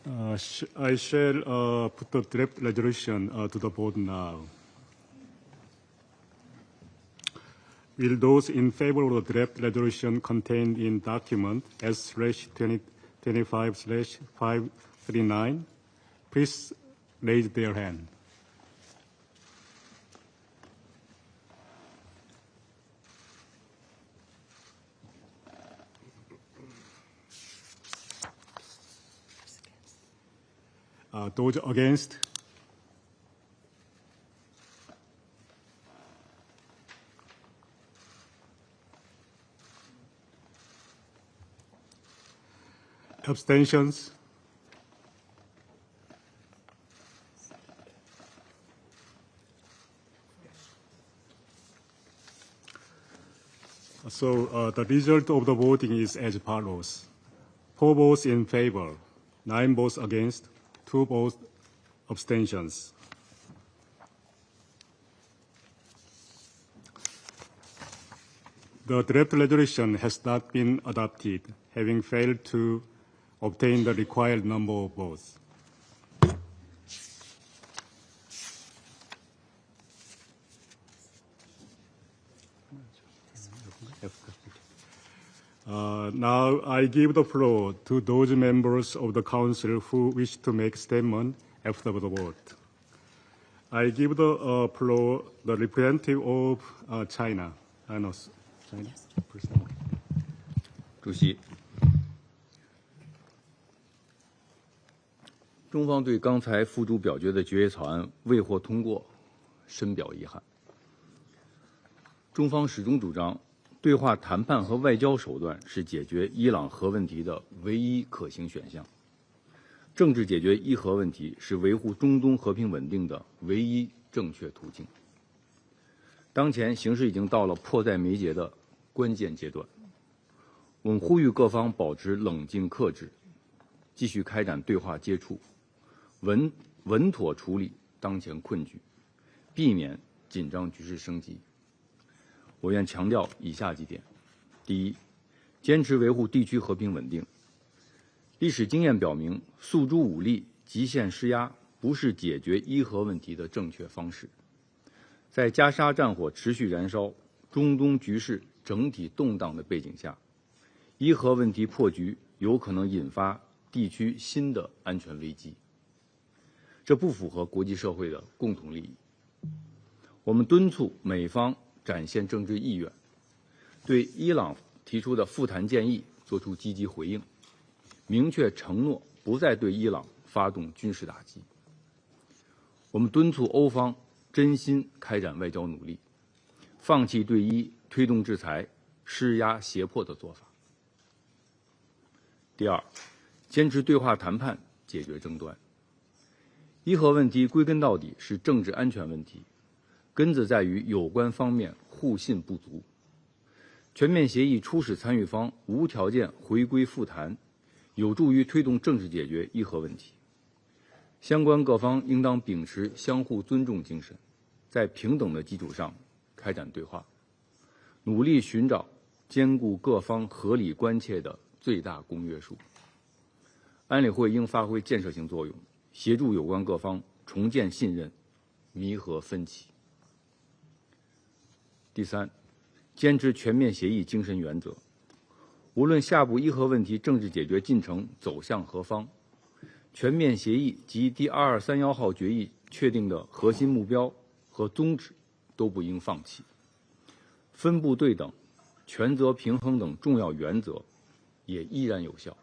I shall put the draft resolution to the vote now. Will those in favor of the draft resolution contained in document S/2025/539 please raise their hand? Those against? Abstentions? So the result of the voting is as follows. 4 votes in favor, 9 votes against, 2 votes abstentions. The draft resolution has not been adopted, having failed to obtain the required number of votes. Now I give the floor to those members of the Council who wish to make statement after the vote. I give the floor the representative of China. China. 主席，中方对刚才付诸表决的决议草案未获通过深表遗憾。中方始终主张，对话谈判和外交手段是解决伊朗核问题的唯一可行选项，政治解决伊核问题是维护中东和平稳定的唯一正确途径。当前形势已经到了迫在眉睫的关键阶段，我们呼吁各方保持冷静克制，继续开展对话接触，稳妥处理当前困局，避免紧张局势升级。我愿强调以下几点：第一，坚持维护地区和平稳定。历史经验表明，诉诸武力、极限施压不是解决伊核问题的正确方式。在加沙战火持续燃烧、中东局势整体动荡的背景下，伊核问题破局有可能引发地区新的安全危机，这不符合国际社会的共同利益。我们敦促美方展现政治意愿，对伊朗提出的复谈建议作出积极回应，明确承诺不再对伊朗发动军事打击。我们敦促欧方真心开展外交努力，放弃对伊推动制裁、施压胁迫的做法。第二，坚持对话谈判解决争端。伊核问题归根到底是政治安全问题，根子在于有关方面互信不足。全面协议初始参与方无条件回归复谈，有助于推动政治解决伊核问题。相关各方应当秉持相互尊重精神，在平等的基础上开展对话，努力寻找兼顾各方合理关切的最大公约数。安理会应发挥建设性作用，协助有关各方重建信任，弥合分歧。第三，坚持全面协议精神原则。无论下步伊核问题政治解决进程走向何方，全面协议及第2231号决议确定的核心目标和宗旨都不应放弃。分布对等、权责平衡等重要原则也依然有效。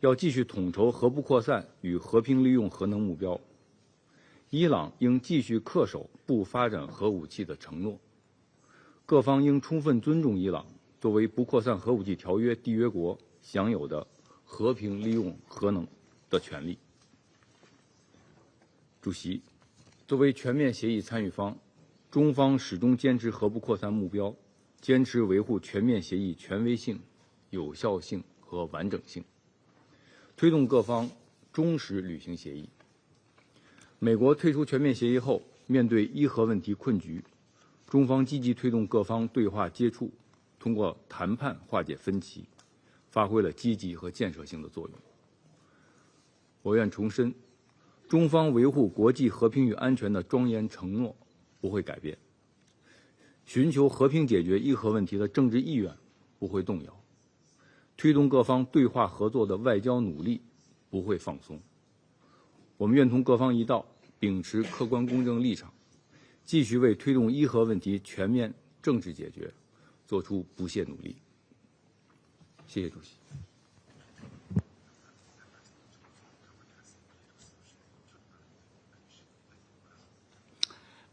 要继续统筹核不扩散与和平利用核能目标。伊朗应继续恪守不发展核武器的承诺。各方应充分尊重伊朗作为不扩散核武器条约缔约国享有的和平利用核能的权利。主席，作为全面协议参与方，中方始终坚持核不扩散目标，坚持维护全面协议权威性、有效性和完整性，推动各方忠实履行协议。美国退出全面协议后，面对伊核问题困局，中方积极推动各方对话接触，通过谈判化解分歧，发挥了积极和建设性的作用。我愿重申，中方维护国际和平与安全的庄严承诺不会改变，寻求和平解决伊核问题的政治意愿不会动摇，推动各方对话合作的外交努力不会放松。我们愿同各方一道，秉持客观公正立场，继续为推动伊核问题全面政治解决做出不懈努力。谢谢主席。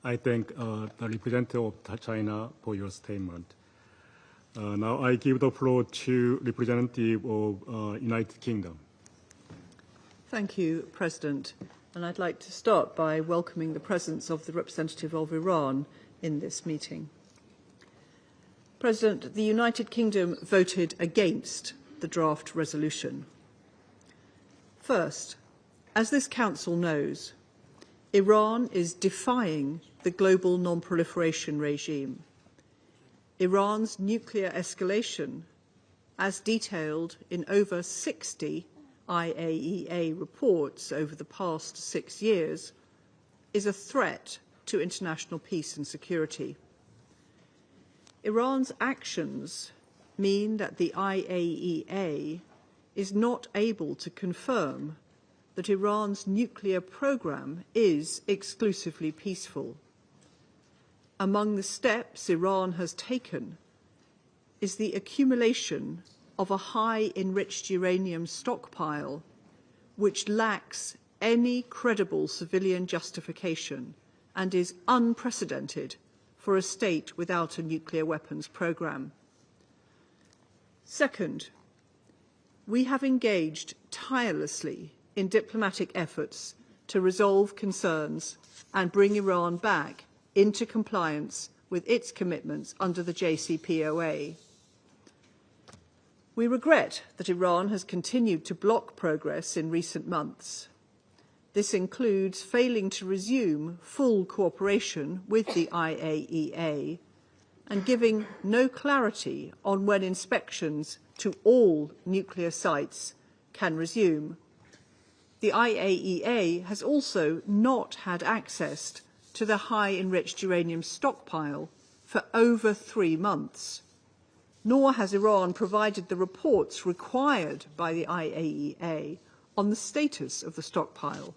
I thank the representative of China for your statement. Now I give the floor to representative of United Kingdom. Thank you, President. And I'd like to start by welcoming the presence of the representative of Iran in this meeting. President, the United Kingdom voted against the draft resolution. First, as this Council knows, Iran is defying the global non-proliferation regime. Iran's nuclear escalation, as detailed in over 60 IAEA reports over the past 6 years, is a threat to international peace and security. Iran's actions mean that the IAEA is not able to confirm that Iran's nuclear program is exclusively peaceful. Among the steps Iran has taken is the accumulation of a high enriched uranium stockpile which lacks any credible civilian justification and is unprecedented for a state without a nuclear weapons program. Second, we have engaged tirelessly in diplomatic efforts to resolve concerns and bring Iran back into compliance with its commitments under the JCPOA. We regret that Iran has continued to block progress in recent months. This includes failing to resume full cooperation with the IAEA and giving no clarity on when inspections to all nuclear sites can resume. The IAEA has also not had access to the high enriched uranium stockpile for over 3 months, nor has Iran provided the reports required by the IAEA on the status of the stockpile.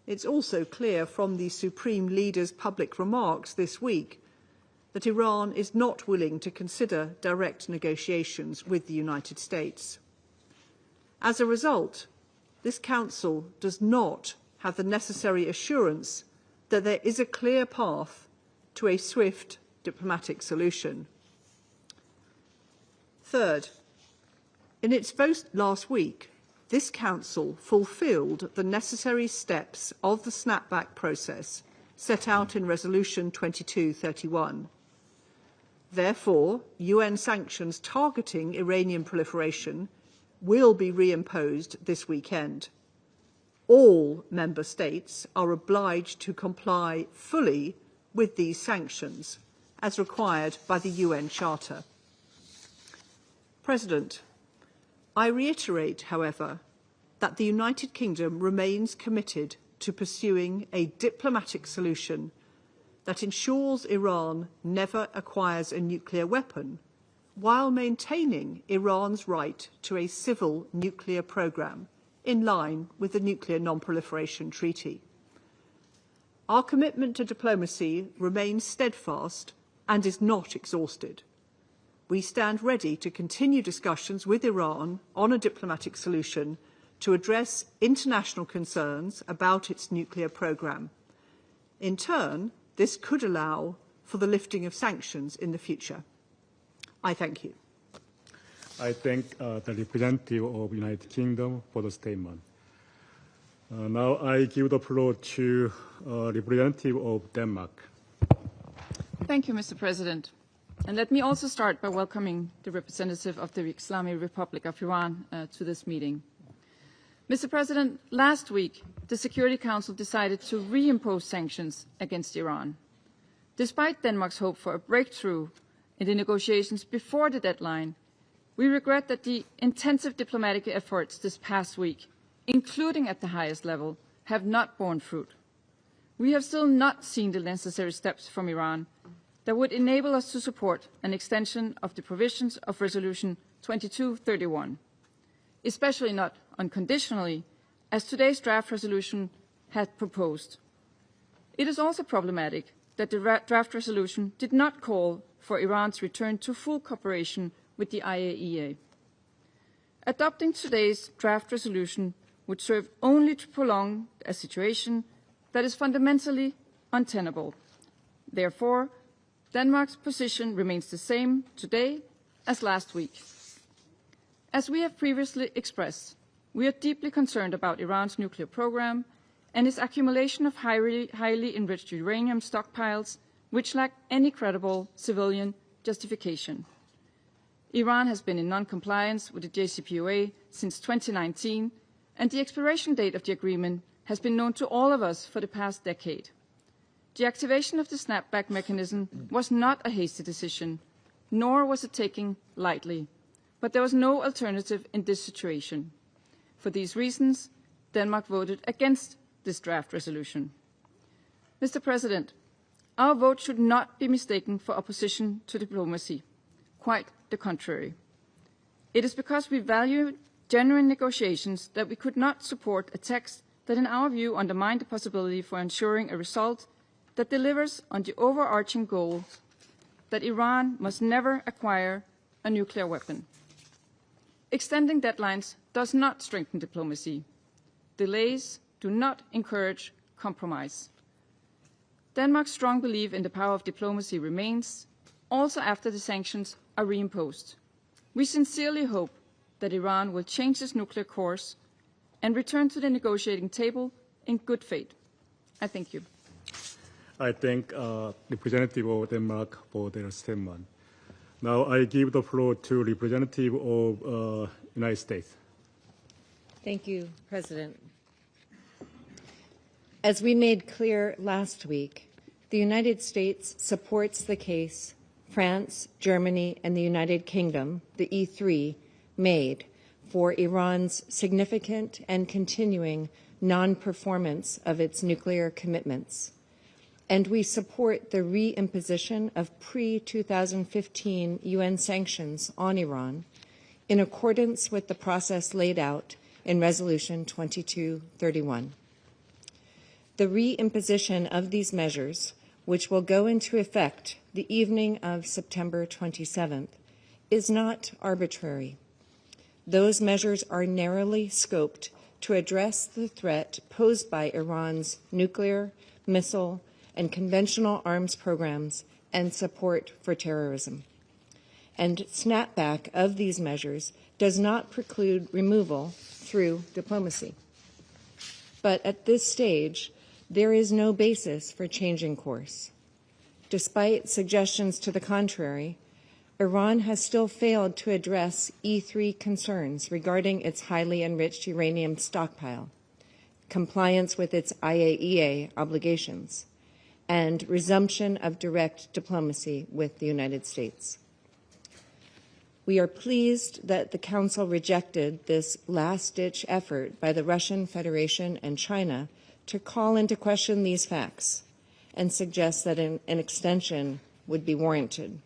It's also clear from the Supreme Leader's public remarks this week that Iran is not willing to consider direct negotiations with the United States. As a result, this Council does not have the necessary assurance that there is a clear path to a swift diplomatic solution. Third, in its vote last week, this Council fulfilled the necessary steps of the snapback process set out in Resolution 2231. Therefore, UN sanctions targeting Iranian proliferation will be reimposed this weekend. All member states are obliged to comply fully with these sanctions, as required by the UN Charter. President, I reiterate, however, that the United Kingdom remains committed to pursuing a diplomatic solution that ensures Iran never acquires a nuclear weapon, while maintaining Iran's right to a civil nuclear program in line with the Nuclear Non-Proliferation Treaty. Our commitment to diplomacy remains steadfast and is not exhausted. We stand ready to continue discussions with Iran on a diplomatic solution to address international concerns about its nuclear program. In turn, this could allow for the lifting of sanctions in the future. I thank you. I thank the representative of the United Kingdom for the statement. Now I give the floor to representative of Denmark. Thank you, Mr. President. And let me also start by welcoming the representative of the Islamic Republic of Iran to this meeting. Mr. President, last week, the Security Council decided to reimpose sanctions against Iran. Despite Denmark's hope for a breakthrough in the negotiations before the deadline, we regret that the intensive diplomatic efforts this past week, including at the highest level, have not borne fruit. We have still not seen the necessary steps from Iran that would enable us to support an extension of the provisions of Resolution 2231, especially not unconditionally, as today's draft resolution had proposed. It is also problematic that the draft resolution did not call for Iran's return to full cooperation with the IAEA. Adopting today's draft resolution would serve only to prolong a situation that is fundamentally untenable. Therefore, Denmark's position remains the same today as last week. As we have previously expressed, we are deeply concerned about Iran's nuclear program and its accumulation of highly enriched uranium stockpiles, which lack any credible civilian justification. Iran has been in non-compliance with the JCPOA since 2019, and the expiration date of the agreement has been known to all of us for the past decade. The activation of the snapback mechanism was not a hasty decision, nor was it taken lightly, but there was no alternative in this situation. For these reasons, Denmark voted against this draft resolution. Mr. President, our vote should not be mistaken for opposition to diplomacy. Quite the contrary. It is because we value genuine negotiations that we could not support a text that, in our view, undermined the possibility for ensuring a result that delivers on the overarching goal that Iran must never acquire a nuclear weapon. Extending deadlines does not strengthen diplomacy. Delays do not encourage compromise. Denmark's strong belief in the power of diplomacy remains, also after the sanctions are reimposed. We sincerely hope that Iran will change its nuclear course and return to the negotiating table in good faith. I thank you. I thank Representative of Denmark for their statement. Now I give the floor to Representative of United States. Thank you, President. As we made clear last week, the United States supports the case France, Germany, and the United Kingdom, the E3, made for Iran's significant and continuing non-performance of its nuclear commitments. And we support the reimposition of pre-2015 UN sanctions on Iran in accordance with the process laid out in Resolution 2231. The reimposition of these measures, which will go into effect the evening of September 27th, is not arbitrary. Those measures are narrowly scoped to address the threat posed by Iran's nuclear, missile, and conventional arms programs and support for terrorism. And snapback of these measures does not preclude removal through diplomacy. But at this stage, there is no basis for changing course. Despite suggestions to the contrary, Iran has still failed to address E3 concerns regarding its highly enriched uranium stockpile, compliance with its IAEA obligations, and resumption of direct diplomacy with the United States. We are pleased that the Council rejected this last-ditch effort by the Russian Federation and China to call into question these facts and suggest that an extension would be warranted.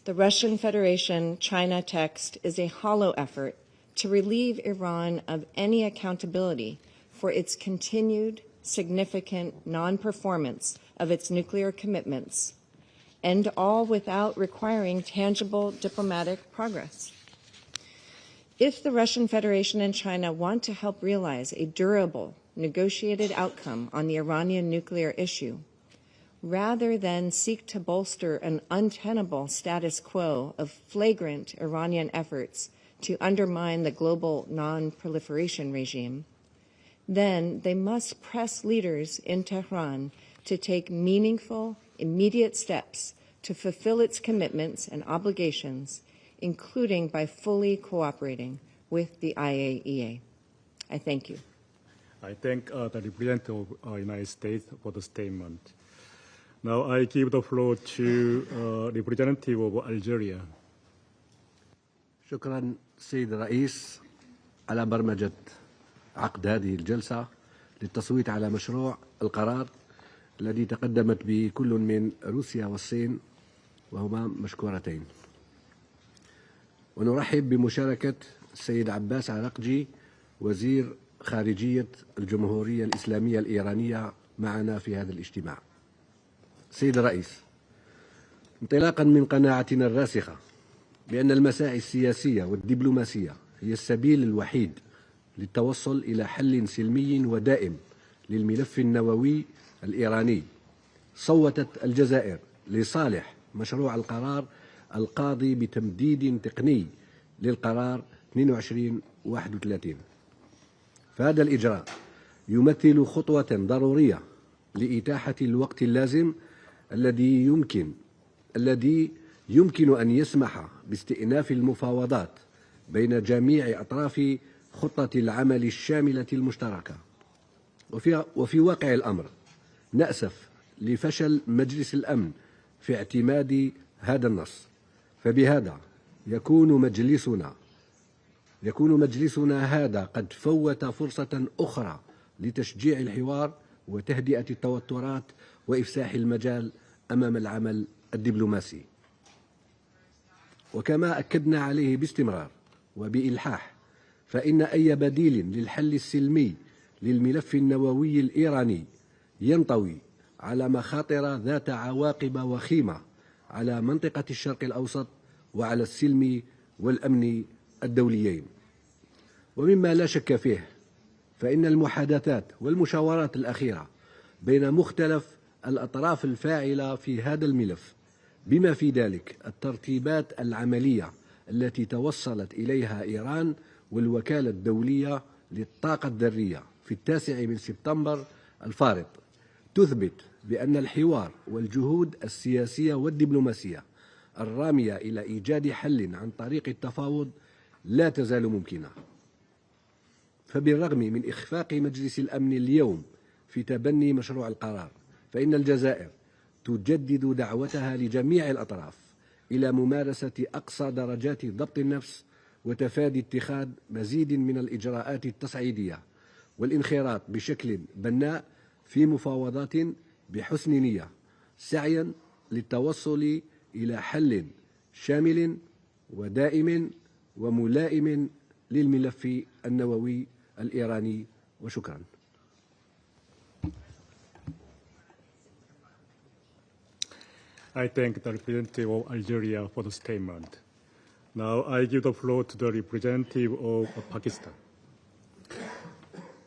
The Russian Federation-China text is a hollow effort to relieve Iran of any accountability for its continued significant non-performance of its nuclear commitments, and all without requiring tangible diplomatic progress. If the Russian Federation and China want to help realize a durable, negotiated outcome on the Iranian nuclear issue, rather than seek to bolster an untenable status quo of flagrant Iranian efforts to undermine the global non-proliferation regime, then they must press leaders in Tehran to take meaningful, immediate steps to fulfill its commitments and obligations, including by fully cooperating with the IAEA. I thank you. I thank the representative of the United States for the statement. Now I give the floor to representative of Algeria. شكرا سيد الرئيس. على برمجة عقد هذه الجلسة للتصويت على مشروع القرار الذي تقدمت به كل من روسيا والصين وهما مشكورتين. ونرحب بمشاركة السيد عباس عراقجي وزير خارجية الجمهورية الإسلامية الإيرانية معنا في هذا الاجتماع. سيد الرئيس، انطلاقا من قناعتنا الراسخة بأن المساعي السياسية والدبلوماسية هي السبيل الوحيد للتوصل إلى حل سلمي ودائم للملف النووي الإيراني، صوتت الجزائر لصالح مشروع القرار القاضي بتمديد تقني للقرار 2231. فهذا الإجراء يمثل خطوة ضرورية لإتاحة الوقت اللازم الذي يمكن أن يسمح باستئناف المفاوضات بين جميع أطراف خطة العمل الشاملة المشتركة. وفي واقع الأمر نأسف لفشل مجلس الأمن في اعتماد هذا النص، فبهذا يكون مجلسنا هذا قد فوت فرصة أخرى لتشجيع الحوار وتهدئة التوترات وإفساح المجال أمام العمل الدبلوماسي. وكما أكدنا عليه باستمرار وبإلحاح، فإن أي بديل للحل السلمي للملف النووي الإيراني ينطوي على مخاطر ذات عواقب وخيمة على منطقة الشرق الأوسط وعلى السلم والأمن الدوليين. ومما لا شك فيه فإن المحادثات والمشاورات الأخيرة بين مختلف الأطراف الفاعلة في هذا الملف، بما في ذلك الترتيبات العملية التي توصلت إليها إيران والوكالة الدولية للطاقة الذرية في 9 سبتمبر الفارط، تثبت بأن الحوار والجهود السياسية والدبلوماسية الرامية إلى إيجاد حل عن طريق التفاوض لا تزال ممكنة. فبالرغم من إخفاق مجلس الأمن اليوم في تبني مشروع القرار، فإن الجزائر تجدد دعوتها لجميع الأطراف إلى ممارسة أقصى درجات ضبط النفس وتفادي اتخاذ مزيد من الإجراءات التصعيدية والانخراط بشكل بناء في مفاوضات بحسن نية، سعيا للتوصل إلى حل شامل ودائم وملائم للملف النووي الإيراني. وشكرا. I thank the representative of Algeria for the statement. Now I give the floor to the representative of Pakistan.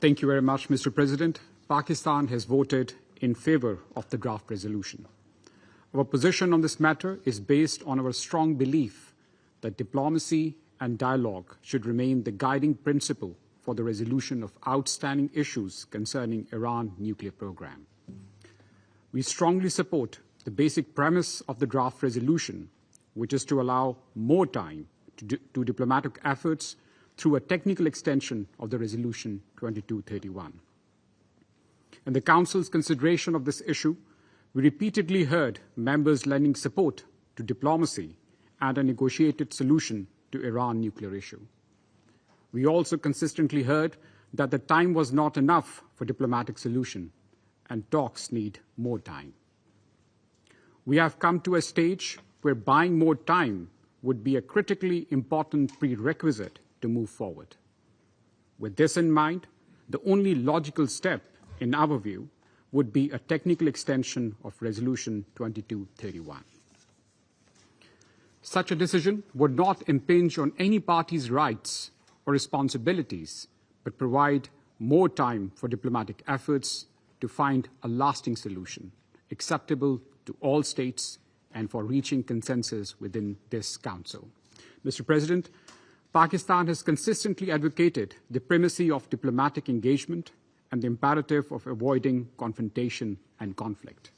Thank you very much, Mr. President. Pakistan has voted in favor of the draft resolution. Our position on this matter is based on our strong belief that diplomacy and dialogue should remain the guiding principle for the resolution of outstanding issues concerning Iran's nuclear program. We strongly support the basic premise of the draft resolution, which is to allow more time to diplomatic efforts through a technical extension of the Resolution 2231. In the Council's consideration of this issue, we repeatedly heard members lending support to diplomacy and a negotiated solution to Iran nuclear issue. We also consistently heard that the time was not enough for diplomatic solution and talks need more time. We have come to a stage where buying more time would be a critically important prerequisite to move forward. With this in mind, the only logical step, in our view, would be a technical extension of Resolution 2231. Such a decision would not impinge on any party's rights or responsibilities, but provide more time for diplomatic efforts to find a lasting solution acceptable to all states and for reaching consensus within this Council. Mr. President, Pakistan has consistently advocated the primacy of diplomatic engagement and the imperative of avoiding confrontation and conflict.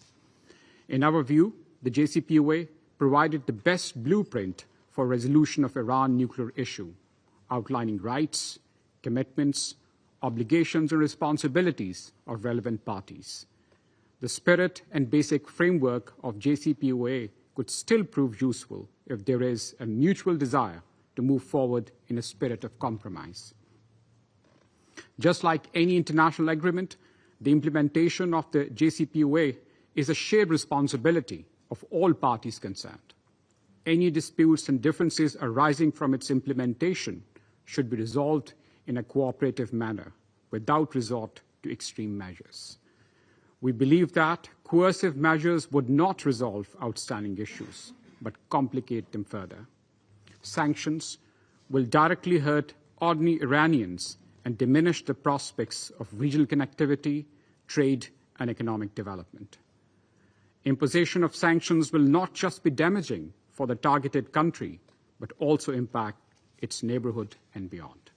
In our view, the JCPOA provided the best blueprint for resolution of Iran nuclear issue, outlining rights, commitments, obligations and responsibilities of relevant parties. The spirit and basic framework of JCPOA could still prove useful if there is a mutual desire to move forward in a spirit of compromise. Just like any international agreement, the implementation of the JCPOA is a shared responsibility of all parties concerned. Any disputes and differences arising from its implementation should be resolved in a cooperative manner without resort to extreme measures. We believe that coercive measures would not resolve outstanding issues, but complicate them further. Sanctions will directly hurt ordinary Iranians and diminish the prospects of regional connectivity, trade, and economic development. Imposition of sanctions will not just be damaging for the targeted country, but also impact its neighborhood and beyond.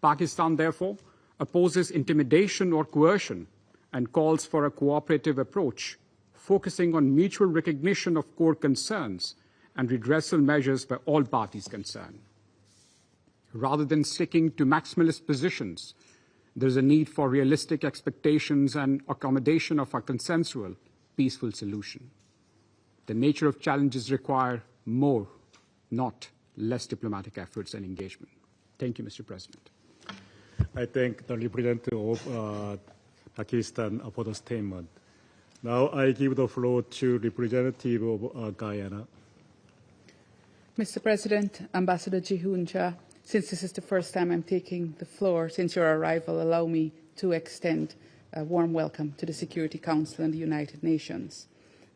Pakistan, therefore, opposes intimidation or coercion and calls for a cooperative approach, focusing on mutual recognition of core concerns and redressal measures by all parties concerned. Rather than sticking to maximalist positions, there is a need for realistic expectations and accommodation of a consensual, peaceful solution. The nature of challenges require more, not less diplomatic efforts and engagement. Thank you, Mr. President. I thank the representative of Pakistan for the statement. Now I give the floor to representative of Guyana. Mr. President, Ambassador Jihuncha, since this is the first time I'm taking the floor since your arrival, allow me to extend a warm welcome to the Security Council and the United Nations.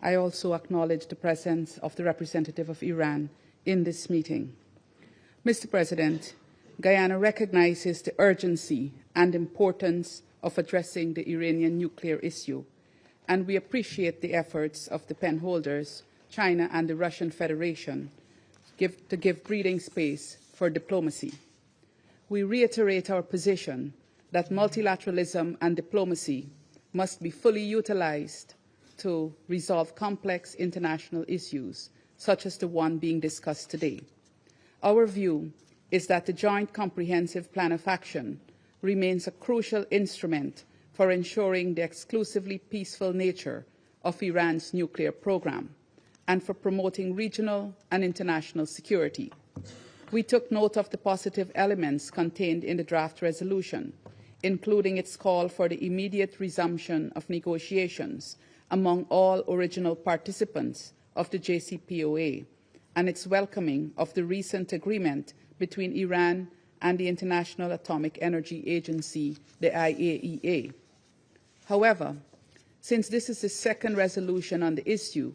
I also acknowledge the presence of the representative of Iran in this meeting. Mr. President, Guyana recognizes the urgency and importance of addressing the Iranian nuclear issue, and we appreciate the efforts of the pen holders, China and the Russian Federation, to give breathing space for diplomacy. We reiterate our position that multilateralism and diplomacy must be fully utilized to resolve complex international issues, such as the one being discussed today. Our view is that the Joint Comprehensive Plan of Action remains a crucial instrument for ensuring the exclusively peaceful nature of Iran's nuclear program and for promoting regional and international security. We took note of the positive elements contained in the draft resolution, including its call for the immediate resumption of negotiations among all original participants of the JCPOA, and its welcoming of the recent agreement between Iran and the International Atomic Energy Agency, the IAEA. However, since this is the second resolution on the issue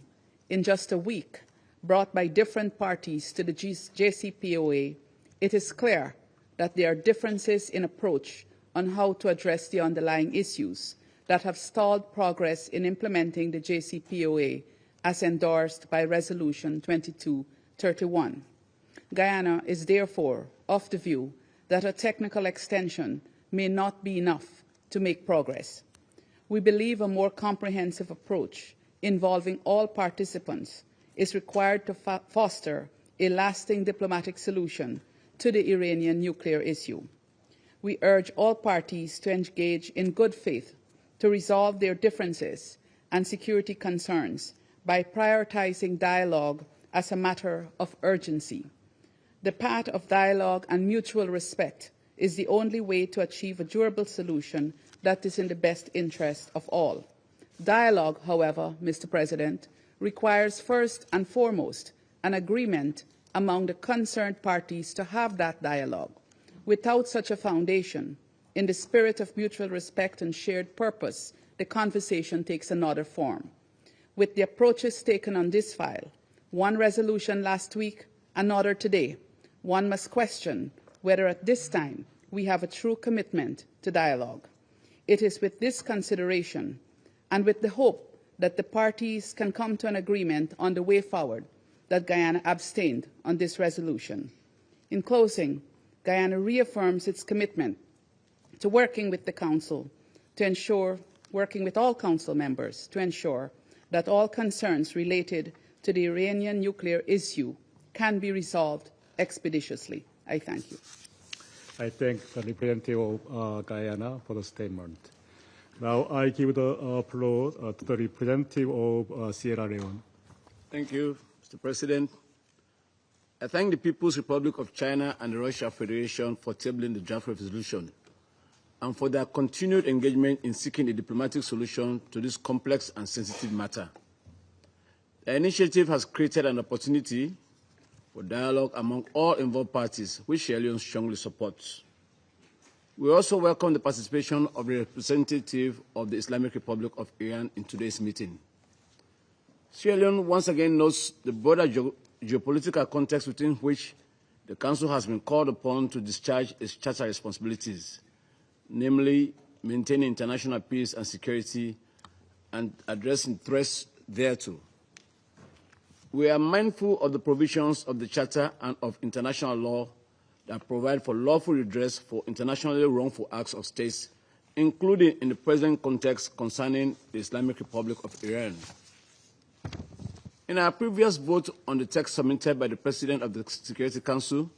in just a week, brought by different parties to the JCPOA, it is clear that there are differences in approach on how to address the underlying issues that have stalled progress in implementing the JCPOA as endorsed by Resolution 2231. Guyana is therefore of the view that a technical extension may not be enough to make progress. We believe a more comprehensive approach involving all participants is required to foster a lasting diplomatic solution to the Iranian nuclear issue. We urge all parties to engage in good faith to resolve their differences and security concerns by prioritizing dialogue as a matter of urgency. The path of dialogue and mutual respect is the only way to achieve a durable solution that is in the best interest of all. Dialogue, however, Mr. President, requires first and foremost an agreement among the concerned parties to have that dialogue. Without such a foundation, in the spirit of mutual respect and shared purpose, the conversation takes another form. With the approaches taken on this file, one resolution last week, another today, one must question whether at this time we have a true commitment to dialogue. It is with this consideration and with the hope that the parties can come to an agreement on the way forward that Guyana abstained on this resolution. In closing, Guyana reaffirms its commitment to working with the Council to ensure, working with all Council members to ensure that all concerns related to the Iranian nuclear issue can be resolved expeditiously. I thank you. I thank the representative of Guyana for the statement. Now I give the floor to the representative of Sierra Leone. Thank you, Mr. President. I thank the People's Republic of China and the Russian Federation for tabling the draft resolution. and for their continued engagement in seeking a diplomatic solution to this complex and sensitive matter. The initiative has created an opportunity for dialogue among all involved parties, which Sierra Leone strongly supports. We also welcome the participation of the representative of the Islamic Republic of Iran in today's meeting. Sierra Leone once again notes the broader geopolitical context within which the Council has been called upon to discharge its charter responsibilities, namely maintaining international peace and security and addressing threats thereto. We are mindful of the provisions of the Charter and of international law that provide for lawful redress for internationally wrongful acts of states, including in the present context concerning the Islamic Republic of Iran. In our previous vote on the text submitted by the President of the Security Council,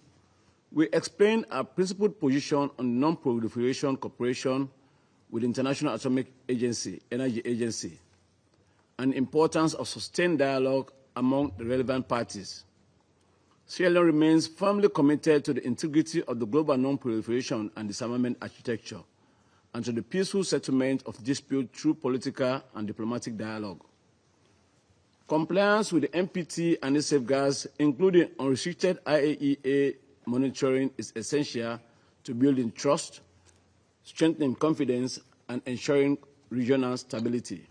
we explained our principled position on non-proliferation cooperation with the International Atomic Energy Agency, and the importance of sustained dialogue among the relevant parties. Sierra Leone remains firmly committed to the integrity of the global non-proliferation and disarmament architecture and to the peaceful settlement of dispute through political and diplomatic dialogue. Compliance with the NPT and its safeguards, including unrestricted IAEA monitoring, is essential to building trust, strengthening confidence, and ensuring regional stability.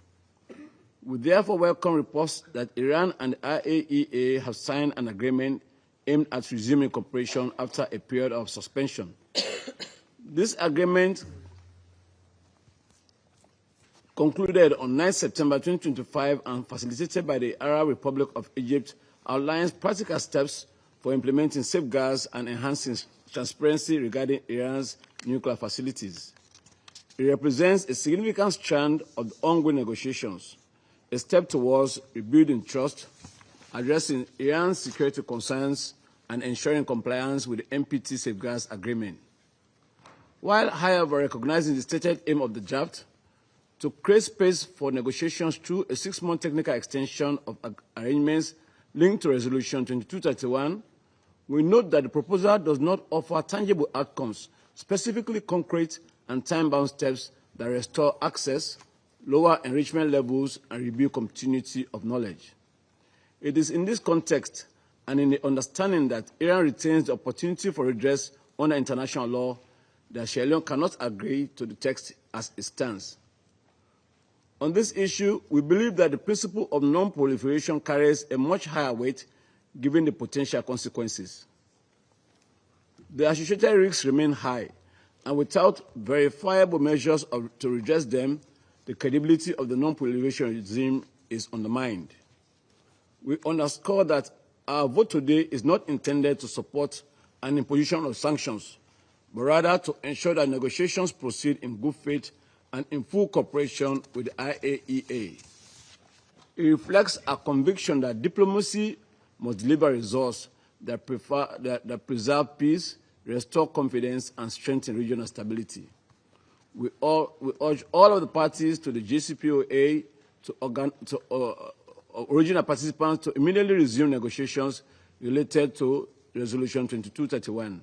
We therefore welcome reports that Iran and the IAEA have signed an agreement aimed at resuming cooperation after a period of suspension. This agreement, concluded on 9 September 2025 and facilitated by the Arab Republic of Egypt, outlines practical steps for implementing safeguards and enhancing transparency regarding Iran's nuclear facilities. It represents a significant strand of the ongoing negotiations, a step towards rebuilding trust, addressing Iran's security concerns, and ensuring compliance with the NPT Safeguards Agreement. While, however, recognizing the stated aim of the draft to create space for negotiations through a 6-month technical extension of arrangements linked to Resolution 2231, we note that the proposal does not offer tangible outcomes, specifically concrete and time-bound steps that restore access, lower enrichment levels, and rebuild continuity of knowledge. It is in this context and in the understanding that Iran retains the opportunity for redress under international law that Sierra Leone cannot agree to the text as it stands. On this issue, we believe that the principle of non-proliferation carries a much higher weight given the potential consequences. The associated risks remain high, and without verifiable measures to redress them, the credibility of the non-proliferation regime is undermined. We underscore that our vote today is not intended to support an imposition of sanctions, but rather to ensure that negotiations proceed in good faith and in full cooperation with the IAEA. It reflects our conviction that diplomacy must deliver results that preserve peace, restore confidence, and strengthen regional stability. We urge all of the parties to the JCPOA, original participants, to immediately resume negotiations related to Resolution 2231.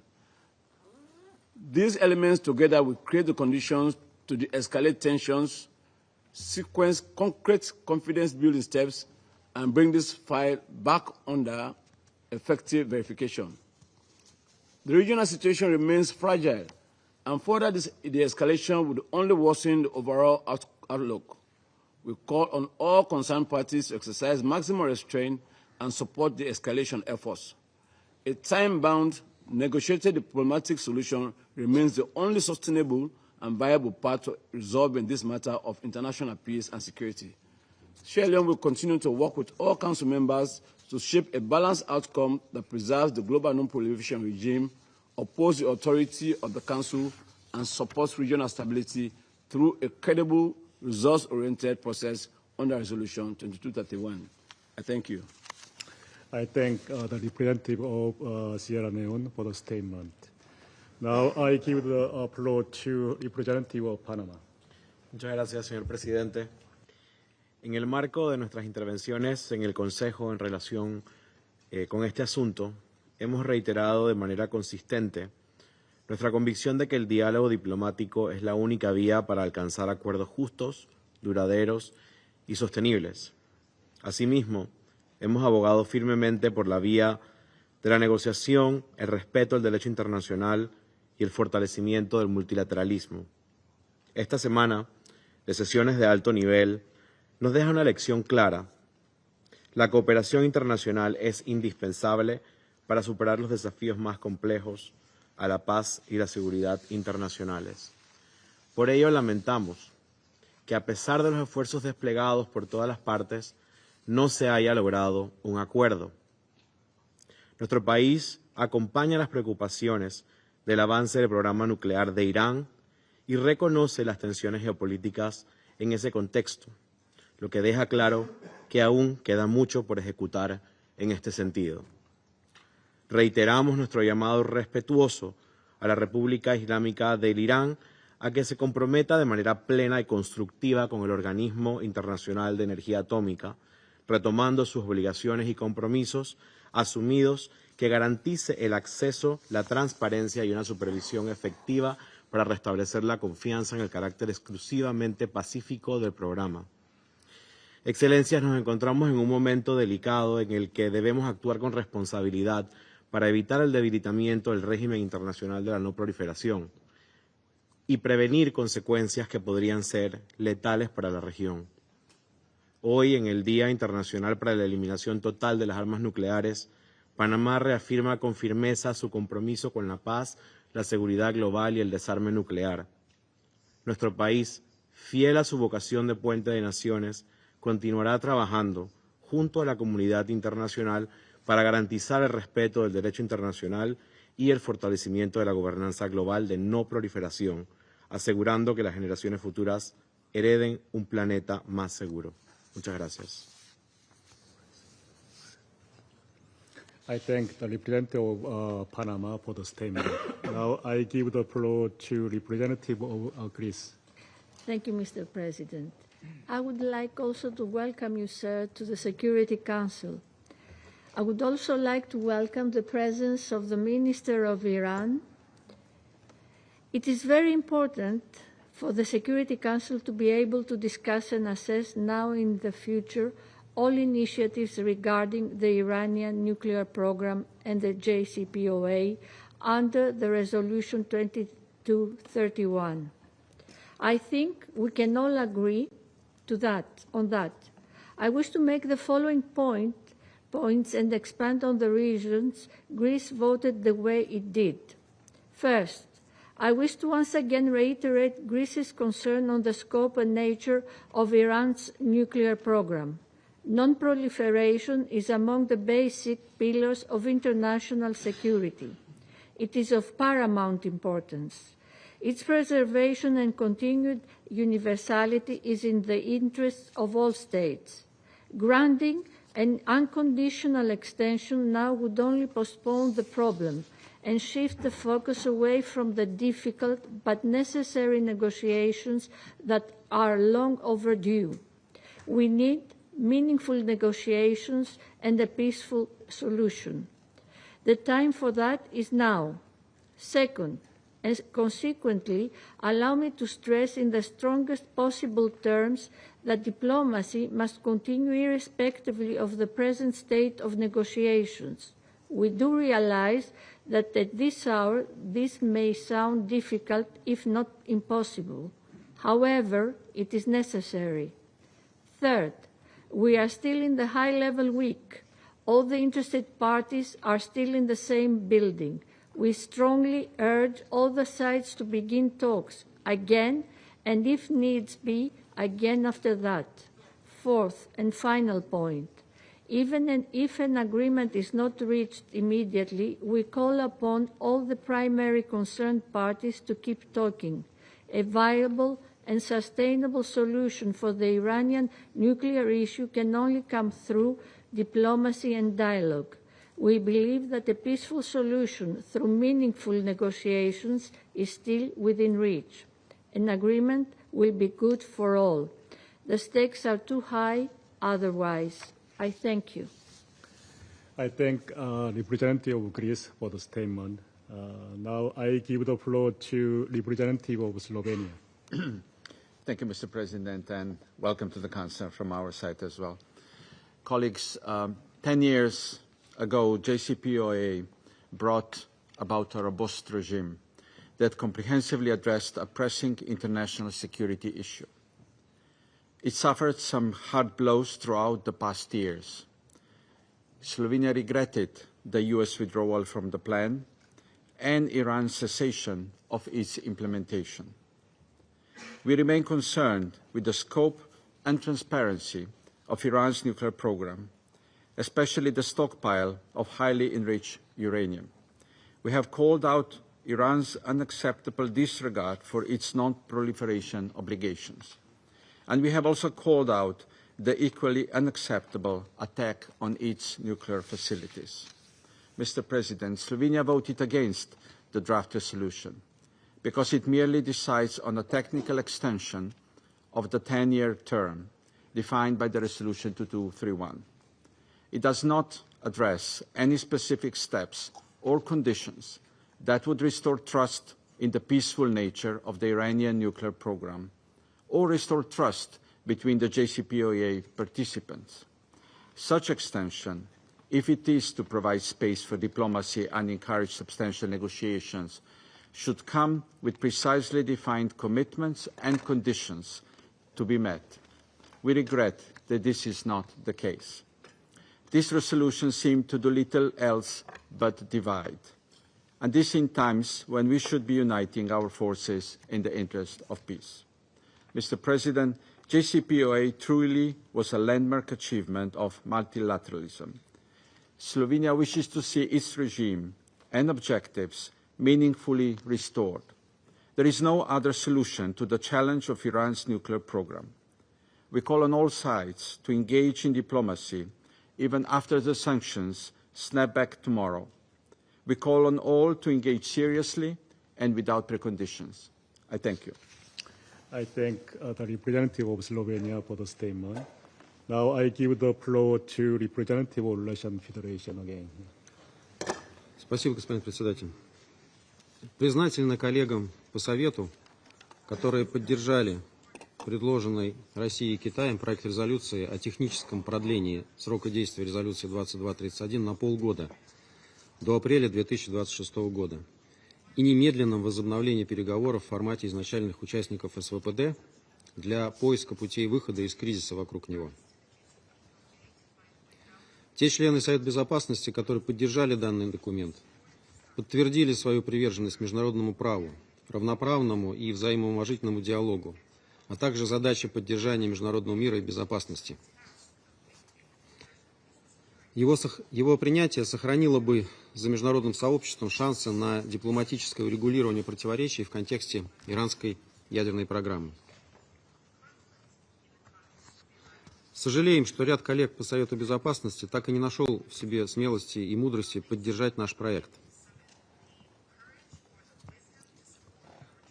These elements together will create the conditions to de-escalate tensions, sequence concrete confidence-building steps, and bring this file back under effective verification. The regional situation remains fragile, and further de-escalation would only worsen the overall outlook. We call on all concerned parties to exercise maximum restraint and support the escalation efforts. A time-bound, negotiated diplomatic solution remains the only sustainable and viable path to resolving this matter of international peace and security. Sierra Leone will continue to work with all Council members to shape a balanced outcome that preserves the global non-proliferation regime, opposes the authority of the Council, and supports regional stability through a credible, results-oriented process under Resolution 2231. I thank you. I thank the representative of Sierra Leone for the statement. Now I give the floor to representative of Panama. Muchas gracias, señor presidente. En el marco de nuestras intervenciones en el Consejo en relación con este asunto, hemos reiterado de manera consistente nuestra convicción de que el diálogo diplomático es la única vía para alcanzar acuerdos justos, duraderos y sostenibles. Asimismo, hemos abogado firmemente por la vía de la negociación, el respeto del derecho internacional y el fortalecimiento del multilateralismo. Esta semana, de sesiones de alto nivel, nos deja una lección clara. La cooperación internacional es indispensable para superar los desafíos más complejos a la paz y la seguridad internacionales. Por ello, lamentamos que, a pesar de los esfuerzos desplegados por todas las partes, no se haya logrado un acuerdo. Nuestro país acompaña las preocupaciones del avance del programa nuclear de Irán y reconoce las tensiones geopolíticas en ese contexto, lo que deja claro que aún queda mucho por ejecutar en este sentido. Reiteramos nuestro llamado respetuoso a la República Islámica del Irán a que se comprometa de manera plena y constructiva con el Organismo Internacional de Energía Atómica, retomando sus obligaciones y compromisos asumidos, que garantice el acceso, la transparencia y una supervisión efectiva para restablecer la confianza en el carácter exclusivamente pacífico del programa. Excelencias, nos encontramos en un momento delicado en el que debemos actuar con responsabilidad para evitar el debilitamiento del régimen internacional de la no proliferación y prevenir consecuencias que podrían ser letales para la región. Hoy, en el Día Internacional para la Eliminación Total de las Armas Nucleares, Panamá reafirma con firmeza su compromiso con la paz, la seguridad global y el desarme nuclear. Nuestro país, fiel a su vocación de puente de naciones, continuará trabajando junto a la comunidad internacional para garantizar el respeto del derecho internacional y el fortalecimiento de la gobernanza global de no proliferación, asegurando que las generaciones futuras hereden un planeta más seguro. Muchas gracias. I thank the representative of Panama for the statement. Now I give the floor to representative of Greece. Thank you, Mr. President. I would like also to welcome you, sir, to the Security Council. I would also like to welcome the presence of the Minister of Iran. It is very important for the Security Council to be able to discuss and assess now in the future all initiatives regarding the Iranian nuclear program and the JCPOA under the Resolution 2231. I think we can all agree on that. I wish to make the following points and expand on the reasons Greece voted the way it did. First, I wish to once again reiterate Greece's concern on the scope and nature of Iran's nuclear program. Non-proliferation is among the basic pillars of international security. It is of paramount importance. Its preservation and continued universality is in the interests of all states. Granting an unconditional extension now would only postpone the problem and shift the focus away from the difficult but necessary negotiations that are long overdue. We need meaningful negotiations and a peaceful solution. The time for that is now. Second, and consequently, allow me to stress in the strongest possible terms that diplomacy must continue irrespectively of the present state of negotiations. We do realize that at this hour this may sound difficult, if not impossible. However, it is necessary. Third, we are still in the high-level week. All the interested parties are still in the same building. We strongly urge all the sides to begin talks again, and if needs be, again after that. Fourth and final point. Even if an agreement is not reached immediately, we call upon all the primary concerned parties to keep talking. A viable and sustainable solution for the Iranian nuclear issue can only come through diplomacy and dialogue. We believe that a peaceful solution through meaningful negotiations is still within reach. An agreement will be good for all. The stakes are too high otherwise. I thank you. I thank representative of Greece for the statement. Now I give the floor to representative of Slovenia. Thank you, Mr. President, and welcome to the Council from our side as well. Colleagues, 10 years ago, JCPOA brought about a robust regime that comprehensively addressed a pressing international security issue. It suffered some hard blows throughout the past years. Slovenia regretted the US withdrawal from the plan and Iran's cessation of its implementation. We remain concerned with the scope and transparency of Iran's nuclear program, especially the stockpile of highly enriched uranium. We have called out Iran's unacceptable disregard for its non-proliferation obligations. And we have also called out the equally unacceptable attack on its nuclear facilities. Mr. President, Slovenia voted against the draft resolution because it merely decides on a technical extension of the 10-year term defined by the Resolution 2231. It does not address any specific steps or conditions that would restore trust in the peaceful nature of the Iranian nuclear program or restore trust between the JCPOA participants. Such extension, if it is to provide space for diplomacy and encourage substantial negotiations, should come with precisely defined commitments and conditions to be met. We regret that this is not the case. This resolution seemed to do little else but divide, and this in times when we should be uniting our forces in the interest of peace. Mr. President, JCPOA truly was a landmark achievement of multilateralism. Slovenia wishes to see its regime and objectives meaningfully restored. There is no other solution to the challenge of Iran's nuclear program. We call on all sides to engage in diplomacy even after the sanctions snap back tomorrow. We call on all to engage seriously and without preconditions. I thank you. I thank the representative of Slovenia for the statement. Now I give the floor to representative of Russian Federation again. Спасибо, господин председатель. Признательны коллегам по Совету, которые поддержали предложенный Россией и Китаем проект резолюции о техническом продлении срока действия резолюции 2231 на полгода до апреля 2026 года и немедленном возобновлении переговоров в формате изначальных участников СВПД для поиска путей выхода из кризиса вокруг него. Те члены Совета Безопасности, которые поддержали данный документ, подтвердили свою приверженность международному праву, равноправному и взаимоуважительному диалогу, а также задаче поддержания международного мира и безопасности. Его принятие сохранило бы за международным сообществом шансы на дипломатическое урегулирование противоречий в контексте иранской ядерной программы. Сожалеем, что ряд коллег по Совету Безопасности так и не нашел в себе смелости и мудрости поддержать наш проект.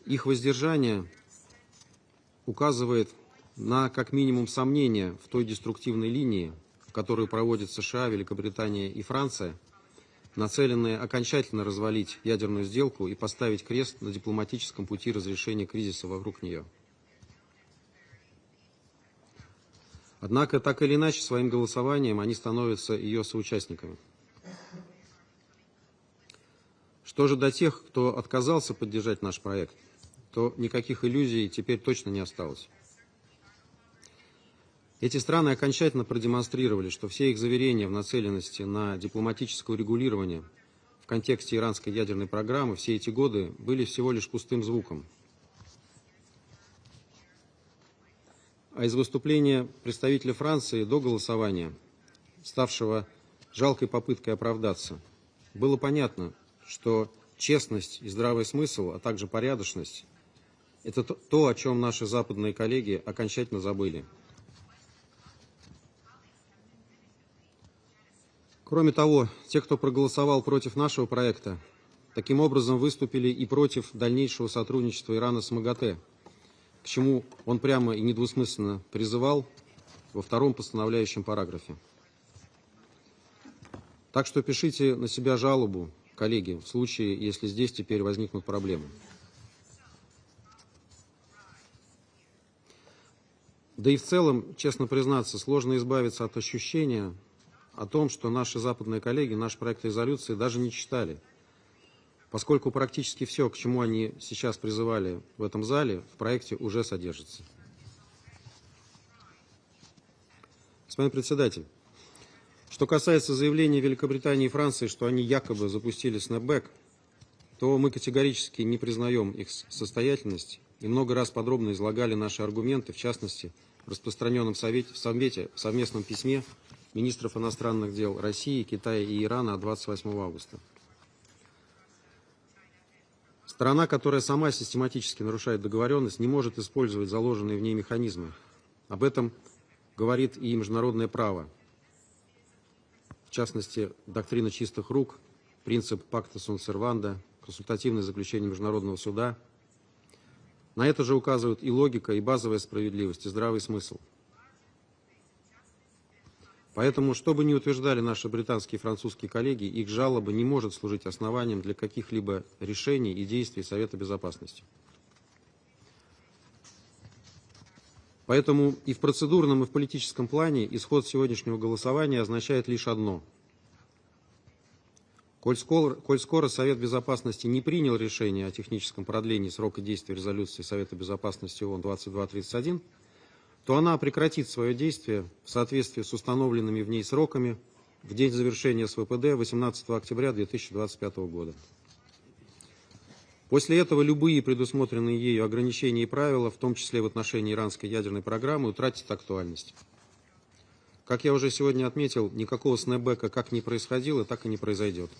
Их воздержание указывает на как минимум сомнения в той деструктивной линии, которую проводят США, Великобритания и Франция, нацеленные окончательно развалить ядерную сделку и поставить крест на дипломатическом пути разрешения кризиса вокруг нее. Однако, так или иначе, своим голосованием они становятся ее соучастниками. Что же до тех, кто отказался поддержать наш проект, то никаких иллюзий теперь точно не осталось. Эти страны окончательно продемонстрировали, что все их заверения в нацеленности на дипломатическое урегулирование в контексте иранской ядерной программы все эти годы были всего лишь пустым звуком. А из выступления представителя Франции до голосования, ставшего жалкой попыткой оправдаться, было понятно, что честность и здравый смысл, а также порядочность – это то, о чем наши западные коллеги окончательно забыли. Кроме того, те, кто проголосовал против нашего проекта, таким образом выступили и против дальнейшего сотрудничества Ирана с МАГАТЭ, к чему он прямо и недвусмысленно призывал во втором постановляющем параграфе. Так что пишите на себя жалобу, коллеги, в случае, если здесь теперь возникнут проблемы. Да и в целом, честно признаться, сложно избавиться от ощущения о том, что наши западные коллеги наш проект резолюции даже не читали, поскольку практически все, к чему они сейчас призывали в этом зале, в проекте уже содержится. Господин председатель, что касается заявления Великобритании и Франции, что они якобы запустили снэпбэк, то мы категорически не признаем их состоятельность и много раз подробно излагали наши аргументы, в частности, в распространенном совместном письме министров иностранных дел России, Китая и Ирана от 28 августа. Сторона, которая сама систематически нарушает договоренность, не может использовать заложенные в ней механизмы. Об этом говорит и международное право. В частности, доктрина чистых рук, принцип пакта сун-серванда, консультативное заключение Международного суда. На это же указывают и логика, и базовая справедливость, и здравый смысл. Поэтому, что бы ни утверждали наши британские и французские коллеги, их жалоба не может служить основанием для каких-либо решений и действий Совета Безопасности. Поэтому и в процедурном, и в политическом плане исход сегодняшнего голосования означает лишь одно. Коль скоро Совет Безопасности не принял решение о техническом продлении срока действия резолюции Совета Безопасности ООН 2231, то она прекратит свое действие в соответствии с установленными в ней сроками в день завершения СВПД 18 октября 2025 года. После этого любые предусмотренные ею ограничения и правила, в том числе в отношении иранской ядерной программы, утратят актуальность. Как я уже сегодня отметил, никакого снэпбэка как не происходило, так и не произойдет.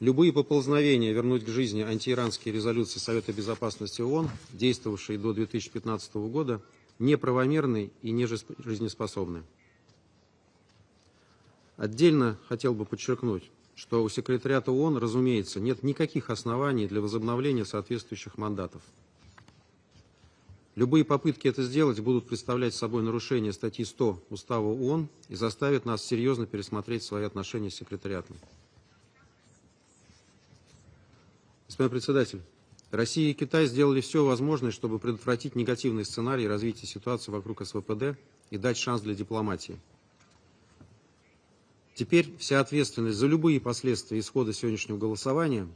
Любые поползновения вернуть к жизни антииранские резолюции Совета Безопасности ООН, действовавшие до 2015 года, неправомерны и не жизнеспособны. Отдельно хотел бы подчеркнуть, что у секретариата ООН, разумеется, нет никаких оснований для возобновления соответствующих мандатов. Любые попытки это сделать будут представлять собой нарушение статьи 100 Устава ООН и заставят нас серьезно пересмотреть свои отношения с секретариатом. Господин председатель, Россия и Китай сделали все возможное, чтобы предотвратить негативный сценарий развития ситуации вокруг СВПД и дать шанс для дипломатии. Теперь вся ответственность за любые последствия исхода сегодняшнего голосования,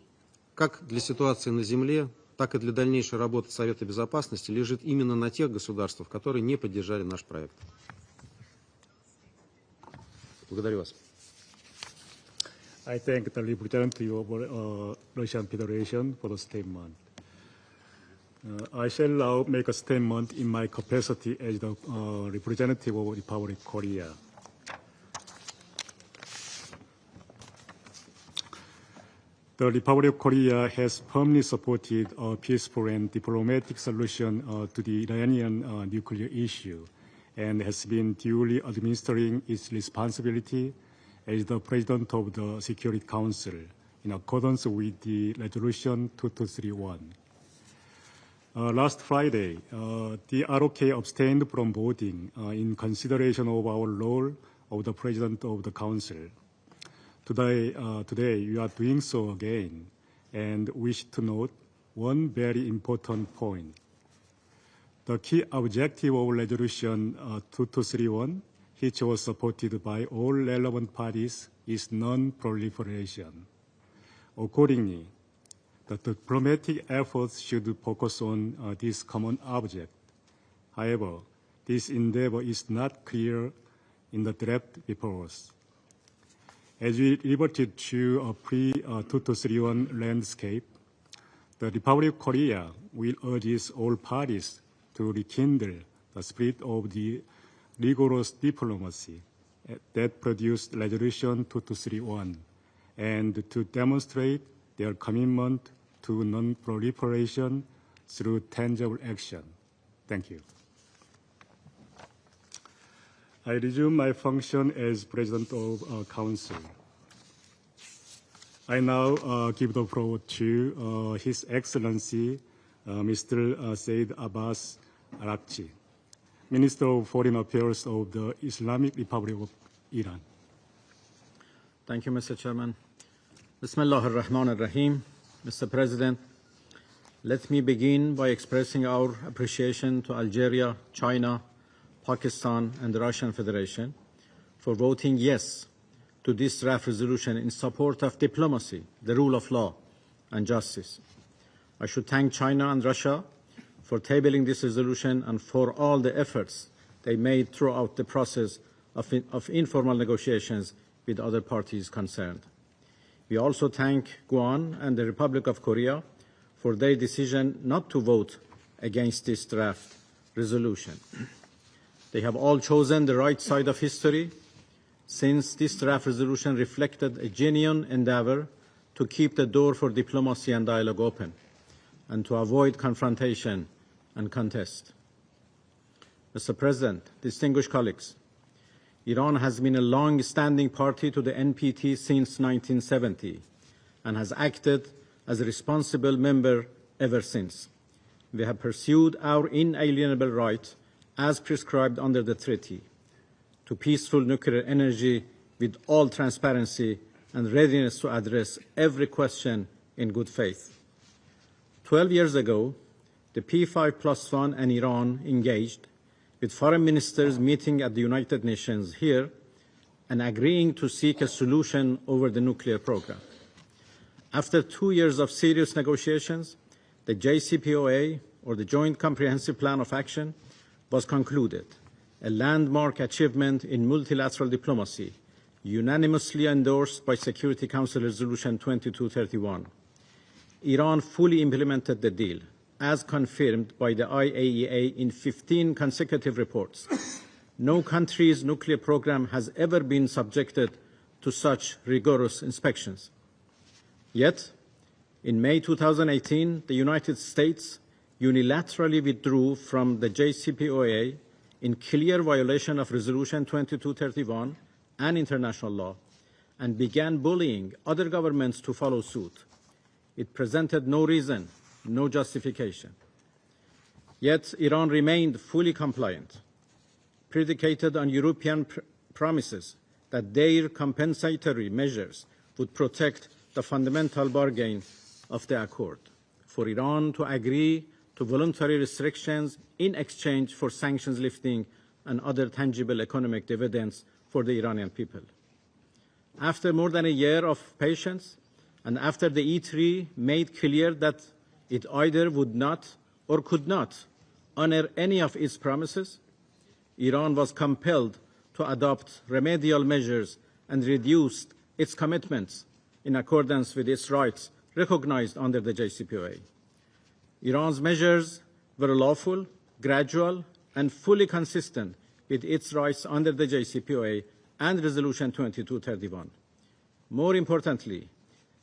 как для ситуации на земле, так и для дальнейшей работы Совета Безопасности, лежит именно на тех государствах, которые не поддержали наш проект. Благодарю вас. I thank the representative of Russian Federation for the statement. I shall now make a statement in my capacity as the representative of Republic of Korea. The Republic of Korea has firmly supported a peaceful and diplomatic solution to the Iranian nuclear issue and has been duly administering its responsibility as the President of the Security Council in accordance with the Resolution 2231. Last Friday, the ROK abstained from voting in consideration of our role of the President of the Council. Today, we are doing so again and wish to note one very important point. The key objective of Resolution 2231, which was supported by all relevant parties, is non-proliferation. Accordingly, the diplomatic efforts should focus on this common object. However, this endeavor is not clear in the draft before us. As we reverted to a pre-2231 landscape, the Republic of Korea will urge all parties to rekindle the spirit of the rigorous diplomacy that produced Resolution 2231 and to demonstrate their commitment to non-proliferation through tangible action. Thank you. I resume my function as President of Council. I now give the floor to His Excellency Mr. Said Abbas Arakchi, Minister of Foreign Affairs of the Islamic Republic of Iran. Thank you, Mr. Chairman. Bismillah ar-Rahman ar-Rahim. Mr. President, let me begin by expressing our appreciation to Algeria, China, Pakistan, and the Russian Federation for voting yes to this draft resolution in support of diplomacy, the rule of law, and justice. I should thank China and Russia for tabling this resolution and for all the efforts they made throughout the process of informal negotiations with other parties concerned. We also thank Guam and the Republic of Korea for their decision not to vote against this draft resolution. They have all chosen the right side of history, since this draft resolution reflected a genuine endeavor to keep the door for diplomacy and dialogue open, and to avoid confrontation and contest. Mr. President, distinguished colleagues, Iran has been a long-standing party to the NPT since 1970 and has acted as a responsible member ever since. We have pursued our inalienable right, as prescribed under the treaty, to peaceful nuclear energy with all transparency and readiness to address every question in good faith. 12 years ago, the P5+1 and Iran engaged, with foreign ministers meeting at the United Nations here and agreeing to seek a solution over the nuclear program. After 2 years of serious negotiations, the JCPOA, or the Joint Comprehensive Plan of Action, was concluded, a landmark achievement in multilateral diplomacy, unanimously endorsed by Security Council Resolution 2231. Iran fully implemented the deal, as confirmed by the IAEA in 15 consecutive reports. No country's nuclear program has ever been subjected to such rigorous inspections. Yet, in May 2018, the United States unilaterally withdrew from the JCPOA in clear violation of Resolution 2231 and international law, and began bullying other governments to follow suit. It presented no reason, no justification. Yet Iran remained fully compliant, predicated on European promises that their compensatory measures would protect the fundamental bargain of the accord, for Iran to agree to voluntary restrictions in exchange for sanctions lifting and other tangible economic dividends for the Iranian people. After more than a year of patience, and after the E3 made clear that it either would not or could not honor any of its promises, Iran was compelled to adopt remedial measures and reduced its commitments in accordance with its rights recognized under the JCPOA. Iran's measures were lawful, gradual, and fully consistent with its rights under the JCPOA and Resolution 2231. More importantly,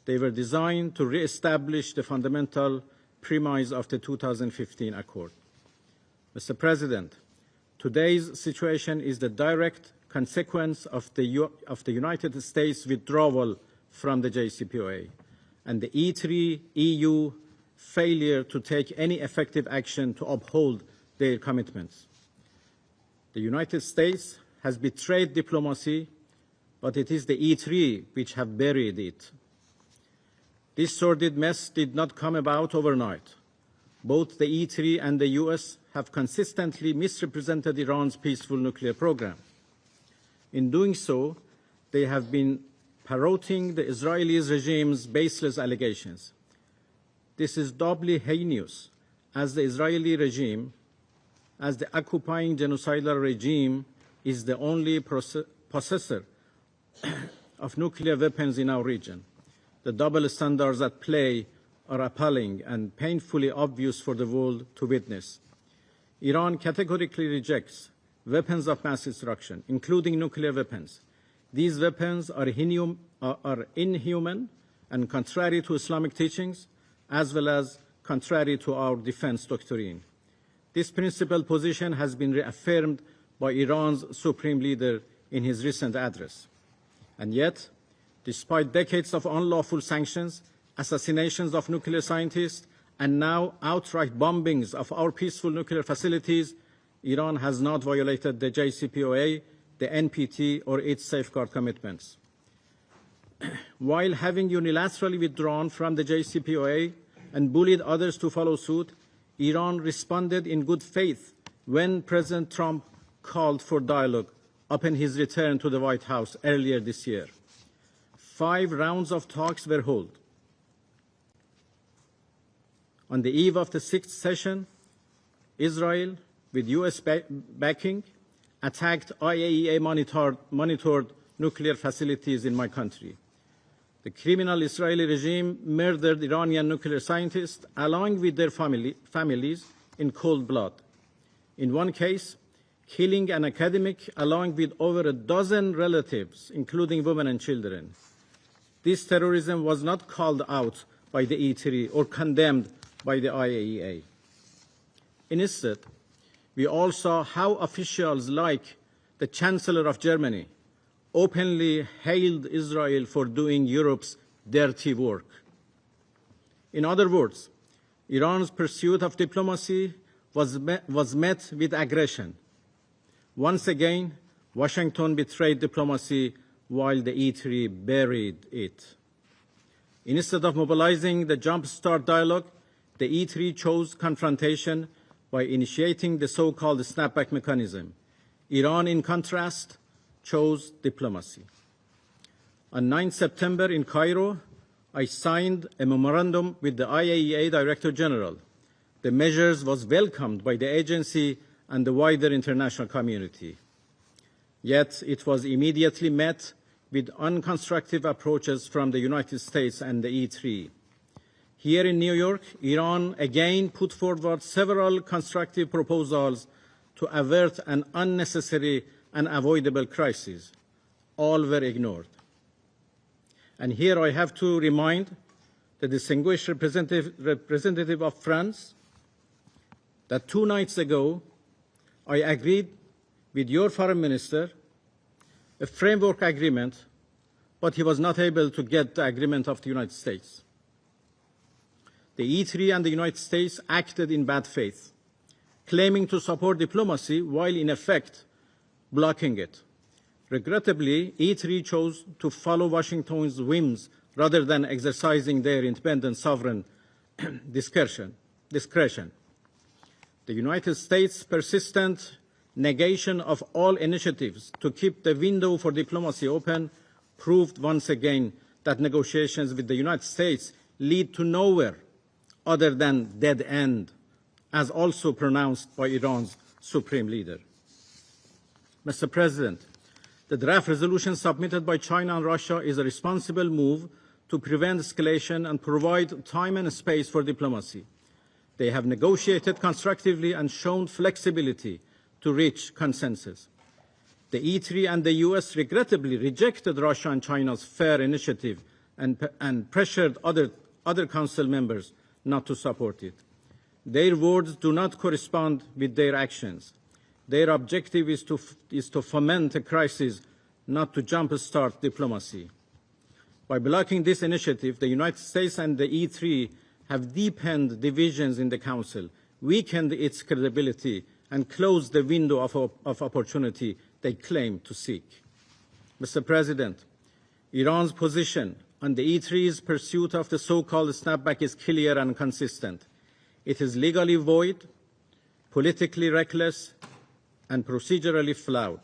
they were designed to re-establish the fundamental premise of the 2015 Accord. Mr. President, today's situation is the direct consequence of the United States withdrawal from the JCPOA and the E3 EU failure to take any effective action to uphold their commitments. The United States has betrayed diplomacy, but it is the E3 which have buried it. This sordid mess did not come about overnight. Both the E3 and the US have consistently misrepresented Iran's peaceful nuclear program. In doing so, they have been parroting the Israeli regime's baseless allegations. This is doubly heinous, as the Israeli regime, as the occupying genocidal regime, is the only possessor of nuclear weapons in our region. The double standards at play are appalling and painfully obvious for the world to witness. Iran categorically rejects weapons of mass destruction, including nuclear weapons. These weapons are inhuman and contrary to Islamic teachings, as well as contrary to our defense doctrine. This principled position has been reaffirmed by Iran's supreme leader in his recent address. And yet, despite decades of unlawful sanctions, assassinations of nuclear scientists, and now outright bombings of our peaceful nuclear facilities, Iran has not violated the JCPOA, the NPT, or its safeguard commitments. while having unilaterally withdrawn from the JCPOA and bullied others to follow suit, Iran responded in good faith when President Trump called for dialogue upon his return to the White House earlier this year. 5 rounds of talks were held. On the eve of the 6th session, Israel, with U.S. backing, attacked IAEA-monitored nuclear facilities in my country. The criminal Israeli regime murdered Iranian nuclear scientists along with their families in cold blood. In one case, killing an academic along with over a dozen relatives, including women and children. This terrorism was not called out by the E3 or condemned by the IAEA. Instead, we all saw how officials like the Chancellor of Germany openly hailed Israel for doing Europe's dirty work. In other words, Iran's pursuit of diplomacy was met with aggression. Once again, Washington betrayed diplomacy while the E3 buried it. Instead of mobilizing the Jumpstart dialogue, the E3 chose confrontation by initiating the so-called snapback mechanism. Iran, in contrast, chose diplomacy. On 9 September in Cairo, I signed a memorandum with the IAEA Director General. The measures was welcomed by the agency and the wider international community. Yet it was immediately met with unconstructive approaches from the United States and the E3. Here in New York, Iran again put forward several constructive proposals to avert an unnecessary and avoidable crisis. All were ignored. And here I have to remind the distinguished representative of France that 2 nights ago, I agreed with your foreign minister a framework agreement, but he was not able to get the agreement of the United States. The E3 and the United States acted in bad faith, claiming to support diplomacy while in effect blocking it. Regrettably, E3 chose to follow Washington's whims rather than exercising their independent sovereign discretion. The United States' persistent negation of all initiatives to keep the window for diplomacy open proved once again that negotiations with the United States lead to nowhere other than dead end, as also pronounced by Iran's supreme leader. Mr. President, the draft resolution submitted by China and Russia is a responsible move to prevent escalation and provide time and space for diplomacy. They have negotiated constructively and shown flexibility to reach consensus. The E3 and the US regrettably rejected Russia and China's fair initiative and pressured other Council members not to support it. Their words do not correspond with their actions. Their objective is to foment a crisis, not to jumpstart diplomacy. By blocking this initiative, the United States and the E3 have deepened divisions in the Council, weakened its credibility, and closed the window of opportunity they claim to seek. Mr. President, Iran's position on the E3's pursuit of the so-called snapback is clear and consistent. It is legally void, politically reckless, and procedurally flawed.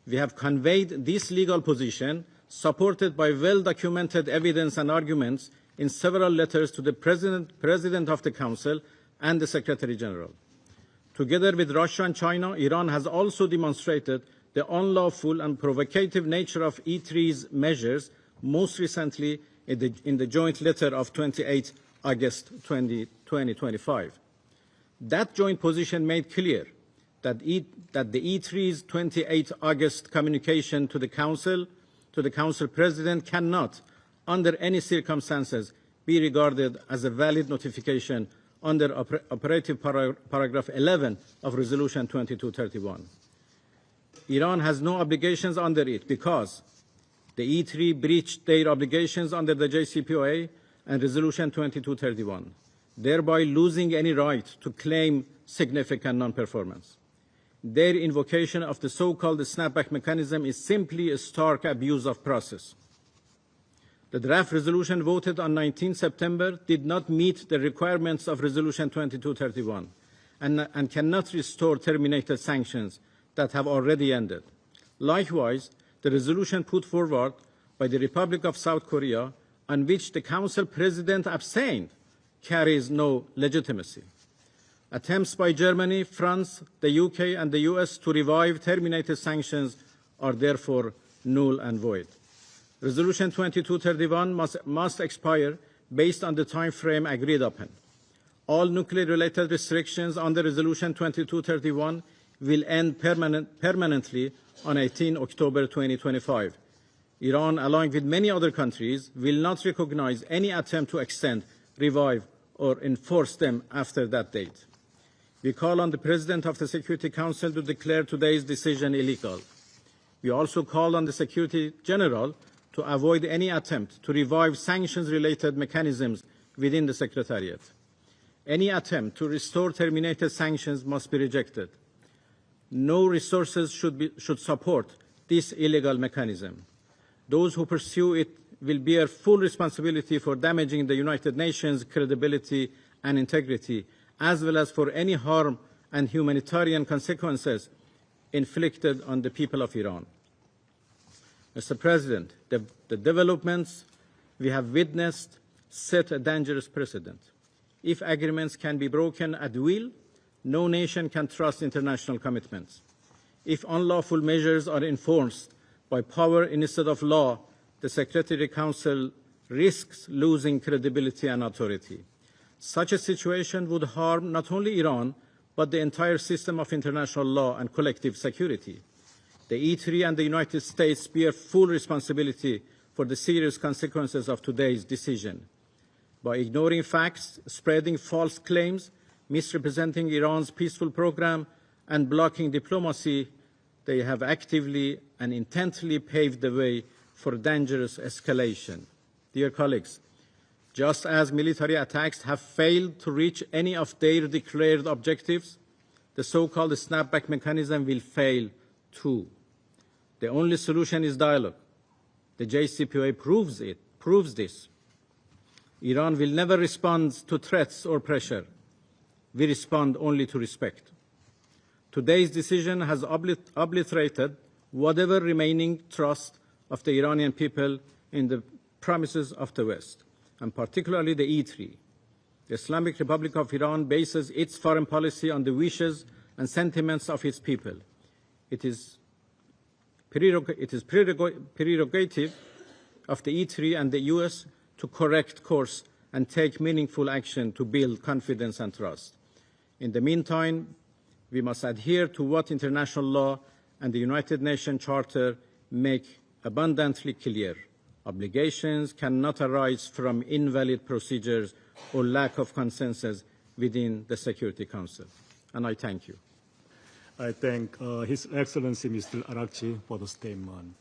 We have conveyed this legal position, supported by well-documented evidence and arguments, in several letters to the President of the Council and the Secretary General. Together with Russia and China, Iran has also demonstrated the unlawful and provocative nature of E3's measures, most recently in the joint letter of 28 August 2025. That joint position made clear that the E3's 28 August communication to the Council President cannot, under any circumstances, be regarded as a valid notification under operative paragraph 11 of Resolution 2231. Iran has no obligations under it because the E3 breached their obligations under the JCPOA and Resolution 2231, thereby losing any right to claim significant non-performance. Their invocation of the so-called snapback mechanism is simply a stark abuse of process. The draft resolution voted on 19 September did not meet the requirements of Resolution 2231 and cannot restore terminated sanctions that have already ended. Likewise, the resolution put forward by the Republic of South Korea, on which the Council President abstained, carries no legitimacy. Attempts by Germany, France, the UK, and the US to revive terminated sanctions are therefore null and void. Resolution 2231 must expire based on the time frame agreed upon. All nuclear-related restrictions under Resolution 2231 will end permanently on 18 October 2025. Iran, along with many other countries, will not recognize any attempt to extend, revive, or enforce them after that date. We call on the President of the Security Council to declare today's decision illegal. We also call on the Secretary General to avoid any attempt to revive sanctions-related mechanisms within the Secretariat. Any attempt to restore terminated sanctions must be rejected. No resources should support this illegal mechanism. Those who pursue it will bear full responsibility for damaging the United Nations' credibility and integrity, as well as for any harm and humanitarian consequences inflicted on the people of Iran. Mr. President, the developments we have witnessed set a dangerous precedent. If agreements can be broken at will, no nation can trust international commitments. If unlawful measures are enforced by power instead of law, the Secretary Council risks losing credibility and authority. Such a situation would harm not only Iran, but the entire system of international law and collective security. The E3 and the United States bear full responsibility for the serious consequences of today's decision. By ignoring facts, spreading false claims, misrepresenting Iran's peaceful program, and blocking diplomacy, they have actively and intently paved the way for dangerous escalation. Dear colleagues, just as military attacks have failed to reach any of their declared objectives, the so-called snapback mechanism will fail too. The only solution is dialogue. The JCPOA proves this. Iran will never respond to threats or pressure. We respond only to respect. Today's decision has obliterated whatever remaining trust of the Iranian people in the promises of the West, and particularly the E3. The Islamic Republic of Iran bases its foreign policy on the wishes and sentiments of its people. It is prerogative of the E3 and the US to correct course and take meaningful action to build confidence and trust. In the meantime, we must adhere to what international law and the United Nations Charter make abundantly clear. Obligations cannot arise from invalid procedures or lack of consensus within the Security Council. And I thank you. I thank His Excellency Mr. Arakci for the statement.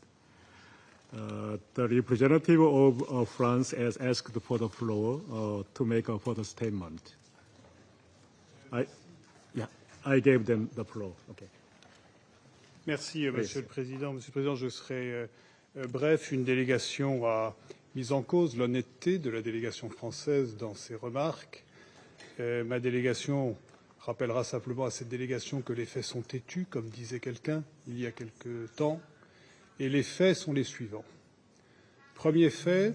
The representative of France has asked for the floor to make a further statement. I gave them the floor. Okay. Merci, Monsieur le Président. Monsieur le Président, je serai bref. Une délégation a mis en cause l'honnêteté de la délégation française dans ses remarques. Ma délégation rappellera simplement à cette délégation que les faits sont têtus, comme disait quelqu'un il y a quelque temps, et les faits sont les suivants. Premier fait,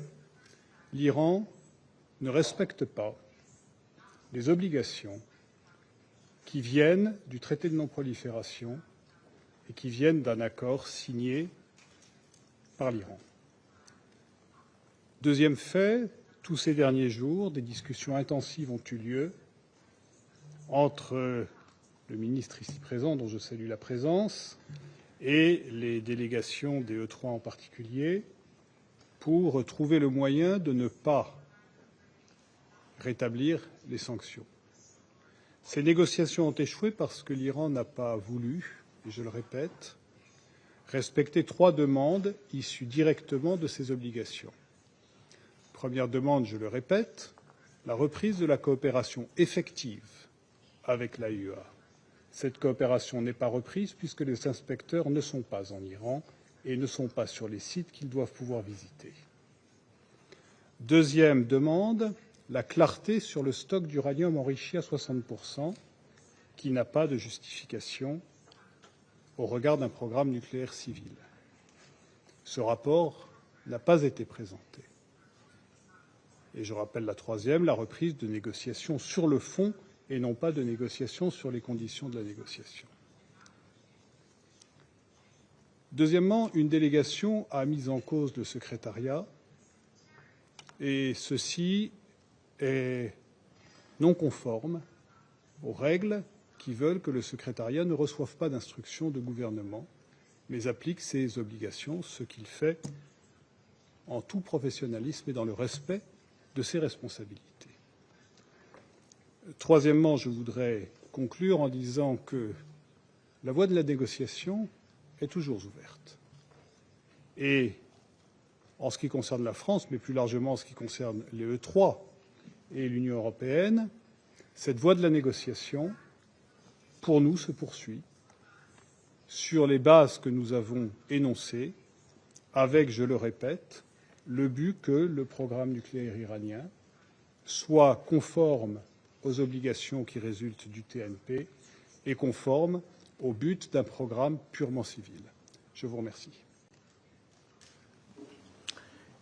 l'Iran ne respecte pas les obligations qui viennent du traité de non-prolifération et qui viennent d'un accord signé par l'Iran. Deuxième fait, tous ces derniers jours, des discussions intensives ont eu lieu entre le ministre ici présent, dont je salue la présence, et les délégations des E3 en particulier, pour trouver le moyen de ne pas rétablir les sanctions. Ces négociations ont échoué parce que l'Iran n'a pas voulu, et je le répète, respecter 3 demandes issues directement de ces obligations. Première demande, je le répète, la reprise de la coopération effective avec l'AUA. Cette coopération n'est pas reprise puisque les inspecteurs ne sont pas en Iran et ne sont pas sur les sites qu'ils doivent pouvoir visiter. Deuxième demande, la clarté sur le stock d'uranium enrichi à 60%, qui n'a pas de justification au regard d'un programme nucléaire civil. Ce rapport n'a pas été présenté. Et je rappelle la troisième, la reprise de négociations sur le fond et non pas de négociations sur les conditions de la négociation. Deuxièmement, une délégation a mis en cause le secrétariat et ceci est non conforme aux règles qui veulent que le secrétariat ne reçoive pas d'instructions de gouvernement, mais applique ses obligations, ce qu'il fait en tout professionnalisme et dans le respect de ses responsabilités. Troisièmement, je voudrais conclure en disant que la voie de la négociation est toujours ouverte. Et en ce qui concerne la France, mais plus largement en ce qui concerne les E3 et l'Union européenne, cette voie de la négociation, pour nous, se poursuit sur les bases que nous avons énoncées, avec, je le répète, le but que le programme nucléaire iranien soit conforme aux obligations qui résultent du TNP et conforme au but d'un programme purement civil. Je vous remercie.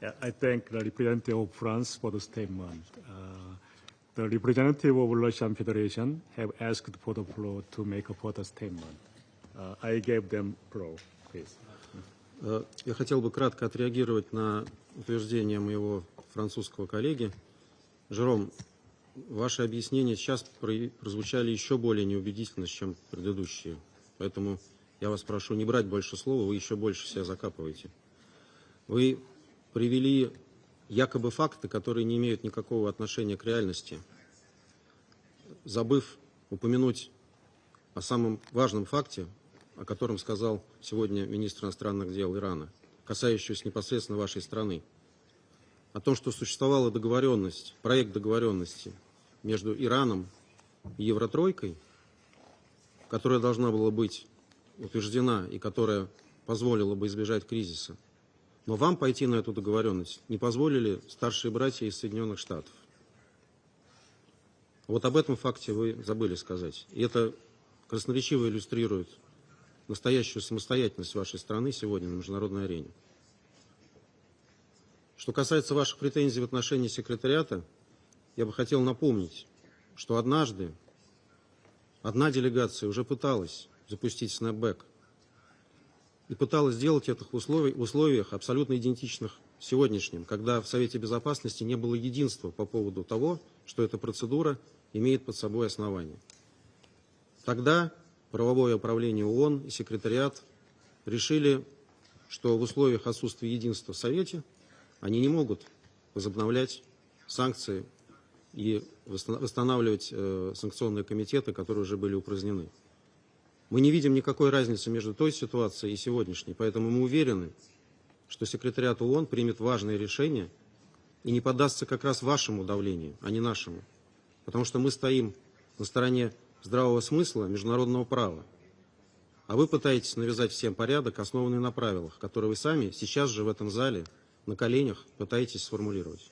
Yeah, I thank the representative of France for the statement. The representative of Russian Federation have asked for the floor to make a further statement. I gave them floor, please. Я хотел бы кратко отреагировать на утверждение моего французского коллеги. Жером, ваши объяснения сейчас прозвучали еще более неубедительно, чем предыдущие. Поэтому я вас прошу не брать больше слова, вы еще больше себя закапываете. Вы привели якобы факты, которые не имеют никакого отношения к реальности, забыв упомянуть о самом важном факте, о котором сказал сегодня министр иностранных дел Ирана, касающийся непосредственно вашей страны, о том, что существовала договоренность, проект договоренности между Ираном и Евротройкой, которая должна была быть утверждена и которая позволила бы избежать кризиса. Но вам пойти на эту договоренность не позволили старшие братья из Соединенных Штатов. Вот об этом факте вы забыли сказать. И это красноречиво иллюстрирует настоящую самостоятельность вашей страны сегодня на международной арене. Что касается ваших претензий в отношении секретариата, я бы хотел напомнить, что однажды одна делегация уже пыталась запустить снэпбэк и пыталась сделать это в условиях абсолютно идентичных сегодняшним, когда в Совете Безопасности не было единства по поводу того, что эта процедура имеет под собой основание. Тогда правовое управление ООН и секретариат решили, что в условиях отсутствия единства в Совете они не могут возобновлять санкции и восстанавливать санкционные комитеты, которые уже были упразднены. Мы не видим никакой разницы между той ситуацией и сегодняшней, поэтому мы уверены, что секретариат ООН примет важные решения и не поддастся как раз вашему давлению, а не нашему. Потому что мы стоим на стороне здравого смысла международного права. А вы пытаетесь навязать всем порядок, основанный на правилах, которые вы сами сейчас же в этом зале на коленях пытаетесь сформулировать.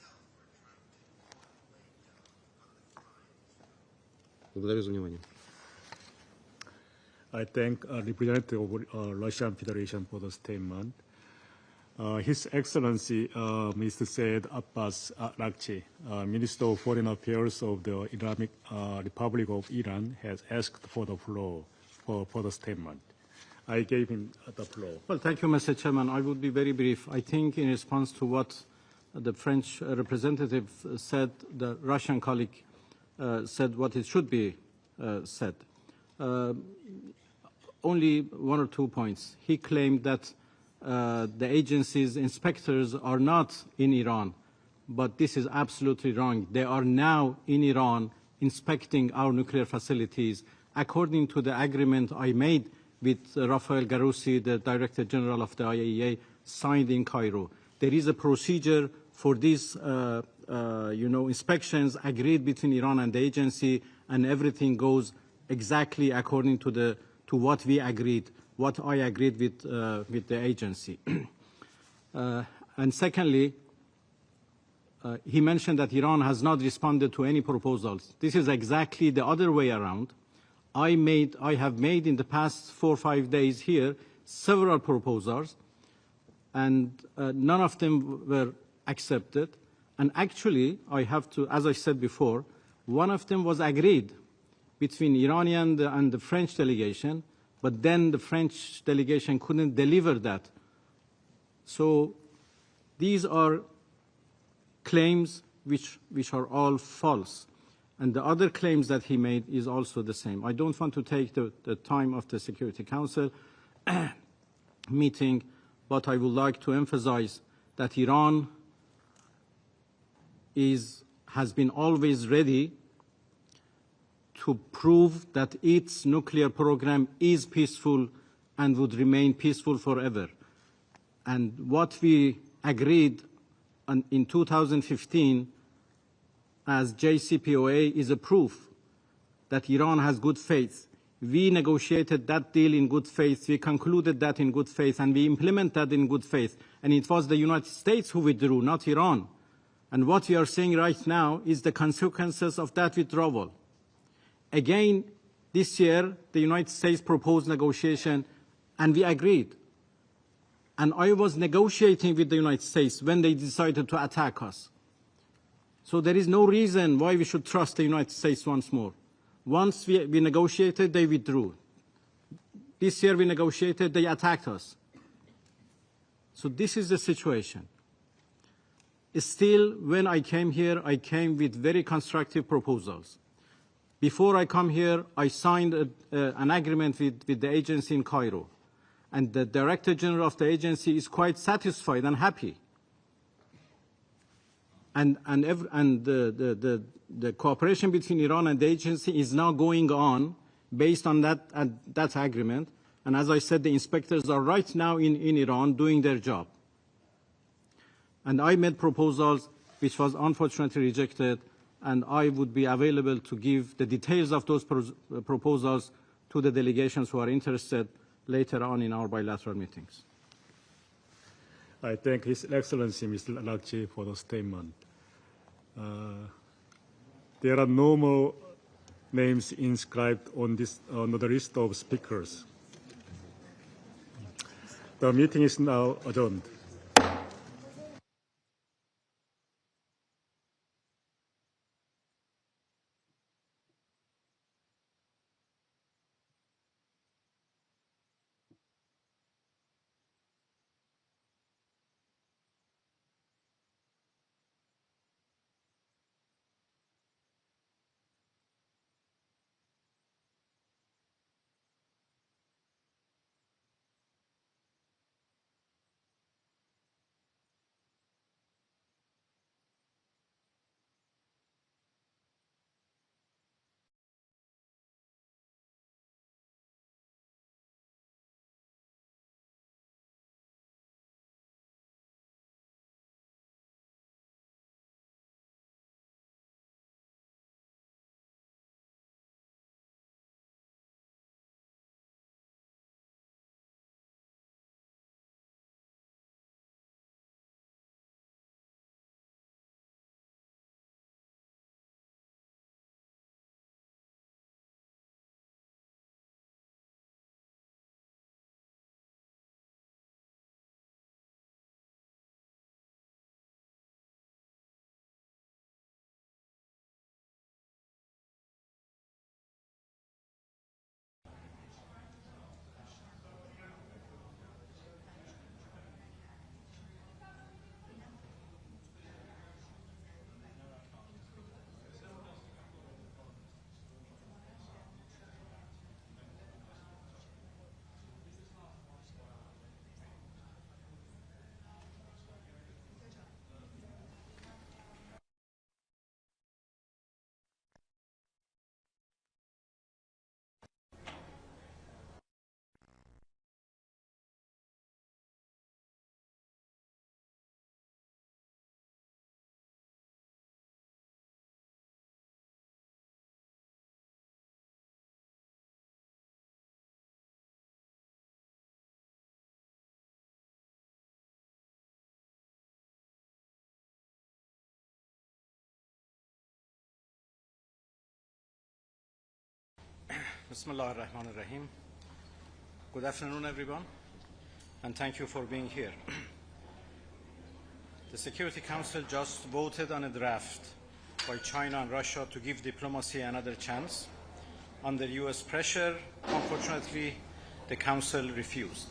Благодарю за внимание. I thank representative of Russian Federation for the statement. His Excellency Mr. Said Abbas Araghchi, Minister of Foreign Affairs of the Islamic Republic of Iran, has asked for the floor for the statement. I gave him the floor. Well, thank you, Mr. Chairman. I would be very brief. I think in response to what the French representative said, the Russian colleague said what it should be said. Only one or 2 points. He claimed that the agency's inspectors are not in Iran, but this is absolutely wrong. They are now in Iran inspecting our nuclear facilities according to the agreement I made with Rafael Garussi, the Director General of the IAEA, signed in Cairo. There is a procedure for these inspections agreed between Iran and the agency, and everything goes exactly according to what we agreed, what I agreed with the agency. And secondly, he mentioned that Iran has not responded to any proposals. This is exactly the other way around. I have made in the past 4 or 5 days here several proposals, and none of them were accepted. And actually, I have to, as I said before, one of them was agreed between Iranian and the French delegation, but then the French delegation couldn't deliver that. So these are claims which are all false. And the other claims that he made is also the same. I don't want to take the time of the Security Council meeting, but I would like to emphasize that Iran has been always ready to prove that its nuclear program is peaceful and would remain peaceful forever. And what we agreed in 2015 as JCPOA is a proof that Iran has good faith. We negotiated that deal in good faith, we concluded that in good faith, and we implement that in good faith. And it was the United States who withdrew, not Iran. And what we are saying right now is the consequences of that withdrawal. Again, this year, the United States proposed negotiation, and we agreed. And I was negotiating with the United States when they decided to attack us. So there is no reason why we should trust the United States once more. Once we negotiated, they withdrew. This year we negotiated, they attacked us. So this is the situation. Still, when I came here, I came with very constructive proposals. Before I come here, I signed an agreement with the agency in Cairo. And the Director General of the agency is quite satisfied and happy. And the cooperation between Iran and the agency is now going on based on that agreement. And as I said, the inspectors are right now in Iran doing their job. And I made proposals which was unfortunately rejected, and I would be available to give the details of those proposals to the delegations who are interested later on in our bilateral meetings. I thank His Excellency, Mr. Lakji, for the statement. There are no more names inscribed on the list of speakers. The meeting is now adjourned. Bismillah ar-Rahman ar-Rahim. Good afternoon, everyone, and thank you for being here. The Security Council just voted on a draft by China and Russia to give diplomacy another chance. Under US pressure, unfortunately, the Council refused.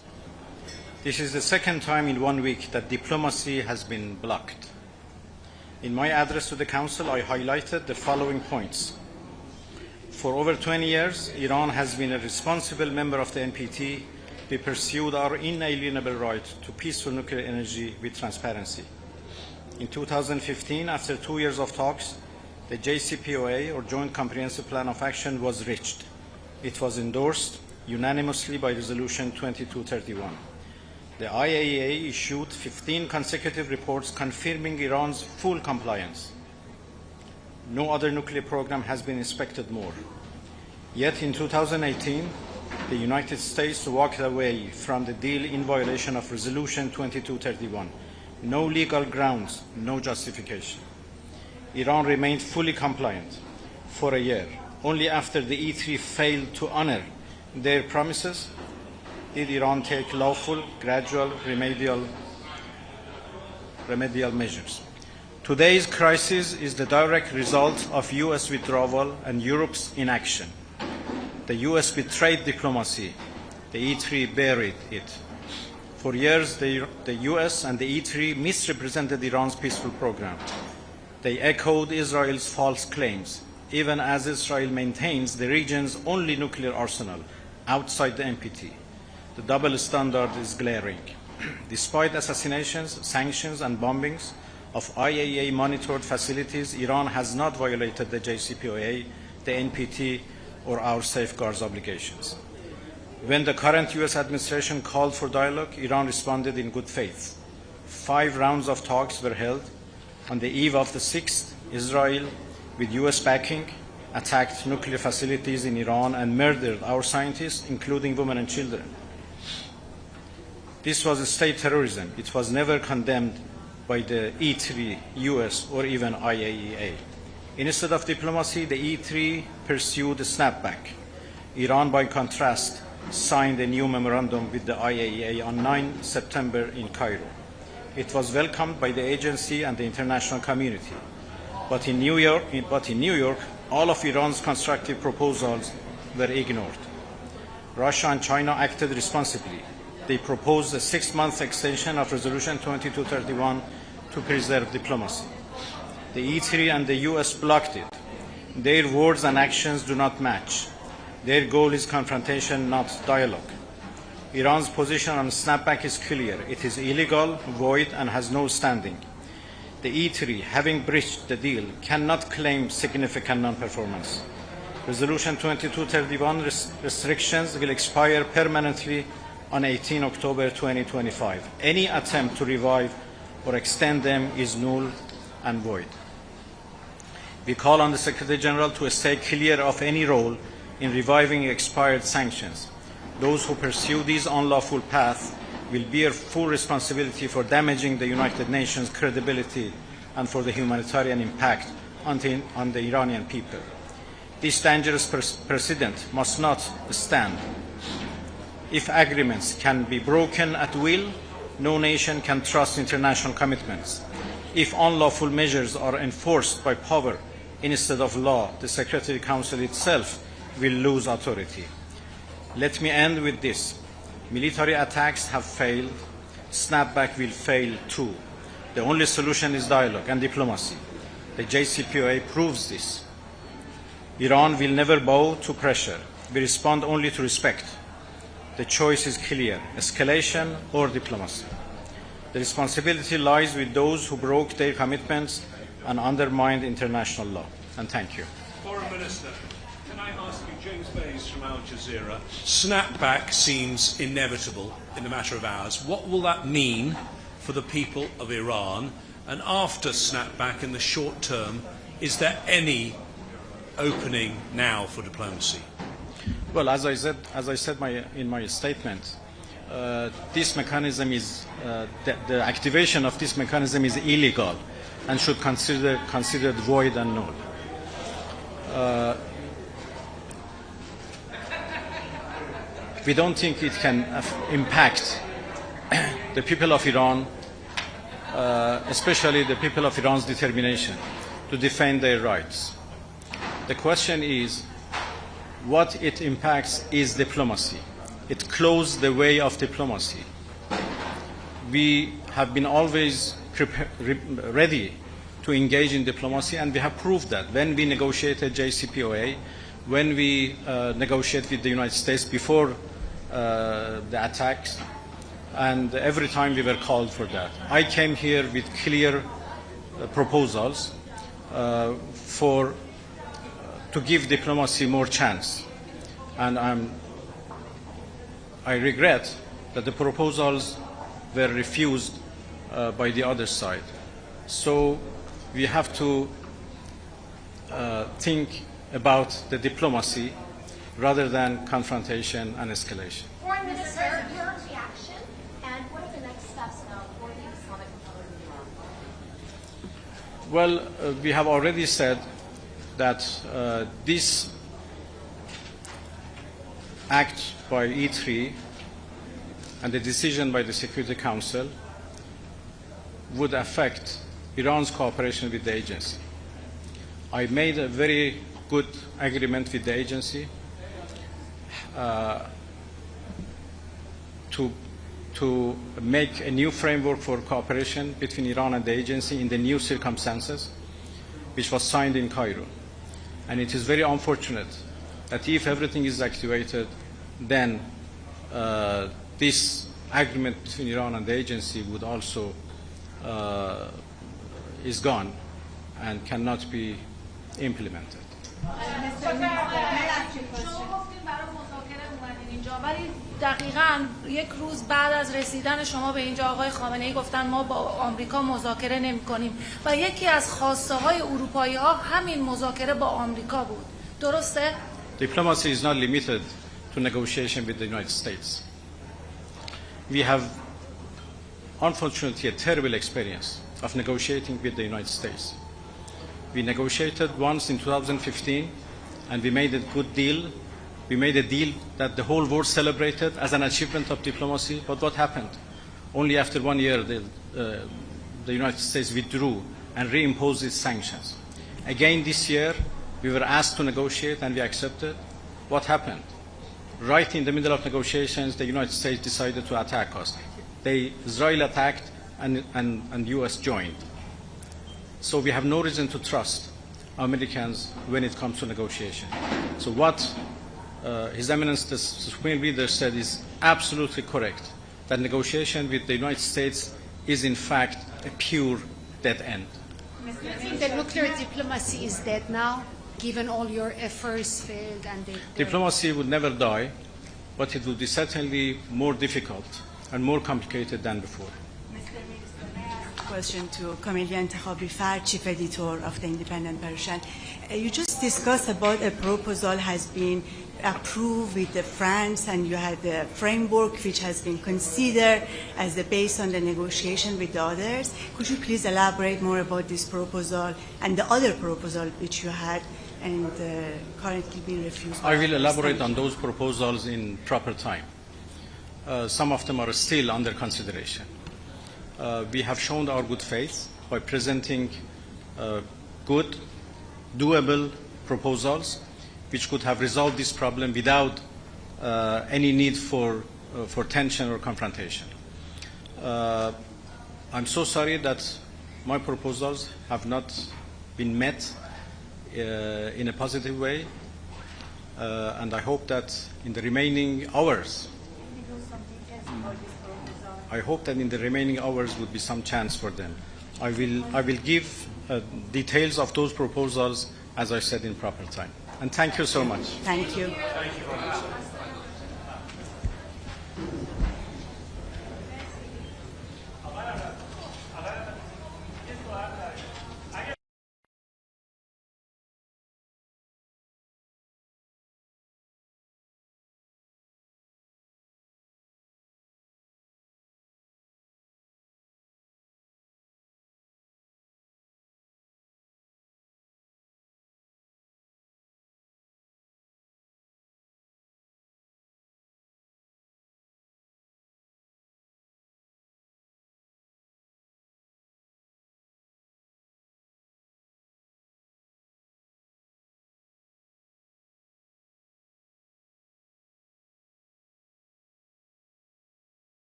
This is the second time in 1 week that diplomacy has been blocked. In my address to the Council, I highlighted the following points. For over 20 years, Iran has been a responsible member of the NPT. We pursued our inalienable right to peaceful nuclear energy with transparency. In 2015, after 2 years of talks, the JCPOA, or Joint Comprehensive Plan of Action, was reached. It was endorsed unanimously by Resolution 2231. The IAEA issued 15 consecutive reports confirming Iran's full compliance. No other nuclear program has been inspected more. Yet in 2018, the United States walked away from the deal in violation of Resolution 2231. No legal grounds, no justification. Iran remained fully compliant for a year. Only after the E3 failed to honor their promises did Iran take lawful, gradual, remedial measures. Today's crisis is the direct result of US withdrawal and Europe's inaction. The US betrayed diplomacy. The E3 buried it. For years, the US and the E3 misrepresented Iran's peaceful program. They echoed Israel's false claims, even as Israel maintains the region's only nuclear arsenal outside the NPT. The double standard is glaring. Despite assassinations, sanctions, and bombings of IAEA-monitored facilities, Iran has not violated the JCPOA, the NPT, or our safeguards obligations. When the current US administration called for dialogue, Iran responded in good faith. 5 rounds of talks were held. On the eve of the 6th, Israel, with US backing, attacked nuclear facilities in Iran and murdered our scientists, including women and children. This was state terrorism. It was never condemned by the E3, US, or even IAEA. Instead of diplomacy, the E3 pursued a snapback. Iran, by contrast, signed a new memorandum with the IAEA on 9 September in Cairo. It was welcomed by the agency and the international community. But in New York, all of Iran's constructive proposals were ignored. Russia and China acted responsibly. They proposed a 6-month extension of Resolution 2231 to preserve diplomacy. The E3 and the US blocked it. Their words and actions do not match. Their goal is confrontation, not dialogue. Iran's position on snapback is clear. It is illegal, void, and has no standing. The E3, having breached the deal, cannot claim significant non-performance. Resolution 2231 restrictions will expire permanently on 18 October 2025. Any attempt to revive or extend them is null and void. We call on the Secretary General to stay clear of any role in reviving expired sanctions. Those who pursue these unlawful paths will bear full responsibility for damaging the United Nations' credibility and for the humanitarian impact on the Iranian people. This dangerous precedent must not stand. If agreements can be broken at will, no nation can trust international commitments. If unlawful measures are enforced by power instead of law, the Security Council itself will lose authority. Let me end with this. Military attacks have failed. Snapback will fail too. The only solution is dialogue and diplomacy. The JCPOA proves this. Iran will never bow to pressure. We respond only to respect. The choice is clear: escalation or diplomacy. The responsibility lies with those who broke their commitments and undermined international law. And thank you. Foreign Minister, can I ask you, James Bays from Al Jazeera, snapback seems inevitable in a matter of hours. What will that mean for the people of Iran? And after snapback in the short term, is there any opening now for diplomacy? Well, as I said in my statement, this mechanism is the activation of this mechanism is illegal and should considered void and null. we don't think it can impact the people of Iran, especially the people of Iran's determination to defend their rights. The question is, what it impacts is diplomacy. It closed the way of diplomacy. We have been always ready to engage in diplomacy, and we have proved that when we negotiated JCPOA, when we negotiated with the United States before the attacks, and every time we were called for that. I came here with clear proposals to give diplomacy more chance, and I regret that the proposals were refused by the other side. So we have to think about the diplomacy rather than confrontation and escalation. Foreign Minister, your reaction, and what are the next steps now for the Islamic Republic of Iran? Well, we have already said that this act by E3 and the decision by the Security Council would affect Iran's cooperation with the agency. I made a very good agreement with the agency to make a new framework for cooperation between Iran and the agency in the new circumstances, which was signed in Cairo. And it is very unfortunate that if everything is activated, then this agreement between Iran and the agency would also is gone and cannot be implemented. ولی دقیقاً یک روز بعد از رسیدن شما به اینجا آقای خامنه‌ای گفتن ما با آمریکا مذاکره نمی‌کنیم و یکی از خواسته‌های اروپایی‌ها همین مذاکره با آمریکا بود. درسته؟ Diplomacy is not limited to negotiation with the United States. We have unfortunately a terrible experience of negotiating with the United States. We negotiated once in 2015 and we made a good deal. We made a deal that the whole world celebrated as an achievement of diplomacy, but what happened? Only after 1 year the United States withdrew and reimposed its sanctions. Again this year we were asked to negotiate and we accepted. What happened? Right in the middle of negotiations, the United States decided to attack us. Israel attacked and US joined. So we have no reason to trust Americans when it comes to negotiation. So what His Eminence the Supreme Leader said is absolutely correct, that negotiation with the United States is in fact a pure dead end. The nuclear diplomacy is dead now, given all your efforts failed and Diplomacy would never die, but it would be certainly more difficult and more complicated than before. Question to Committee Intikhabi Fard, Chief Editor of the Independent Persian. You just discussed about a proposal has been approved with France, and you had the framework which has been considered as the base on the negotiation with the others. Could you please elaborate more about this proposal and the other proposal which you had and currently being refused? I will elaborate on those proposals in proper time. Some of them are still under consideration. We have shown our good faith by presenting good, doable proposals which could have resolved this problem without any need for tension or confrontation. I'm so sorry that my proposals have not been met in a positive way, and I hope that in the remaining hours, would be some chance for them. I will give details of those proposals, as I said, in proper time. And thank you so much. Thank you. Thank you.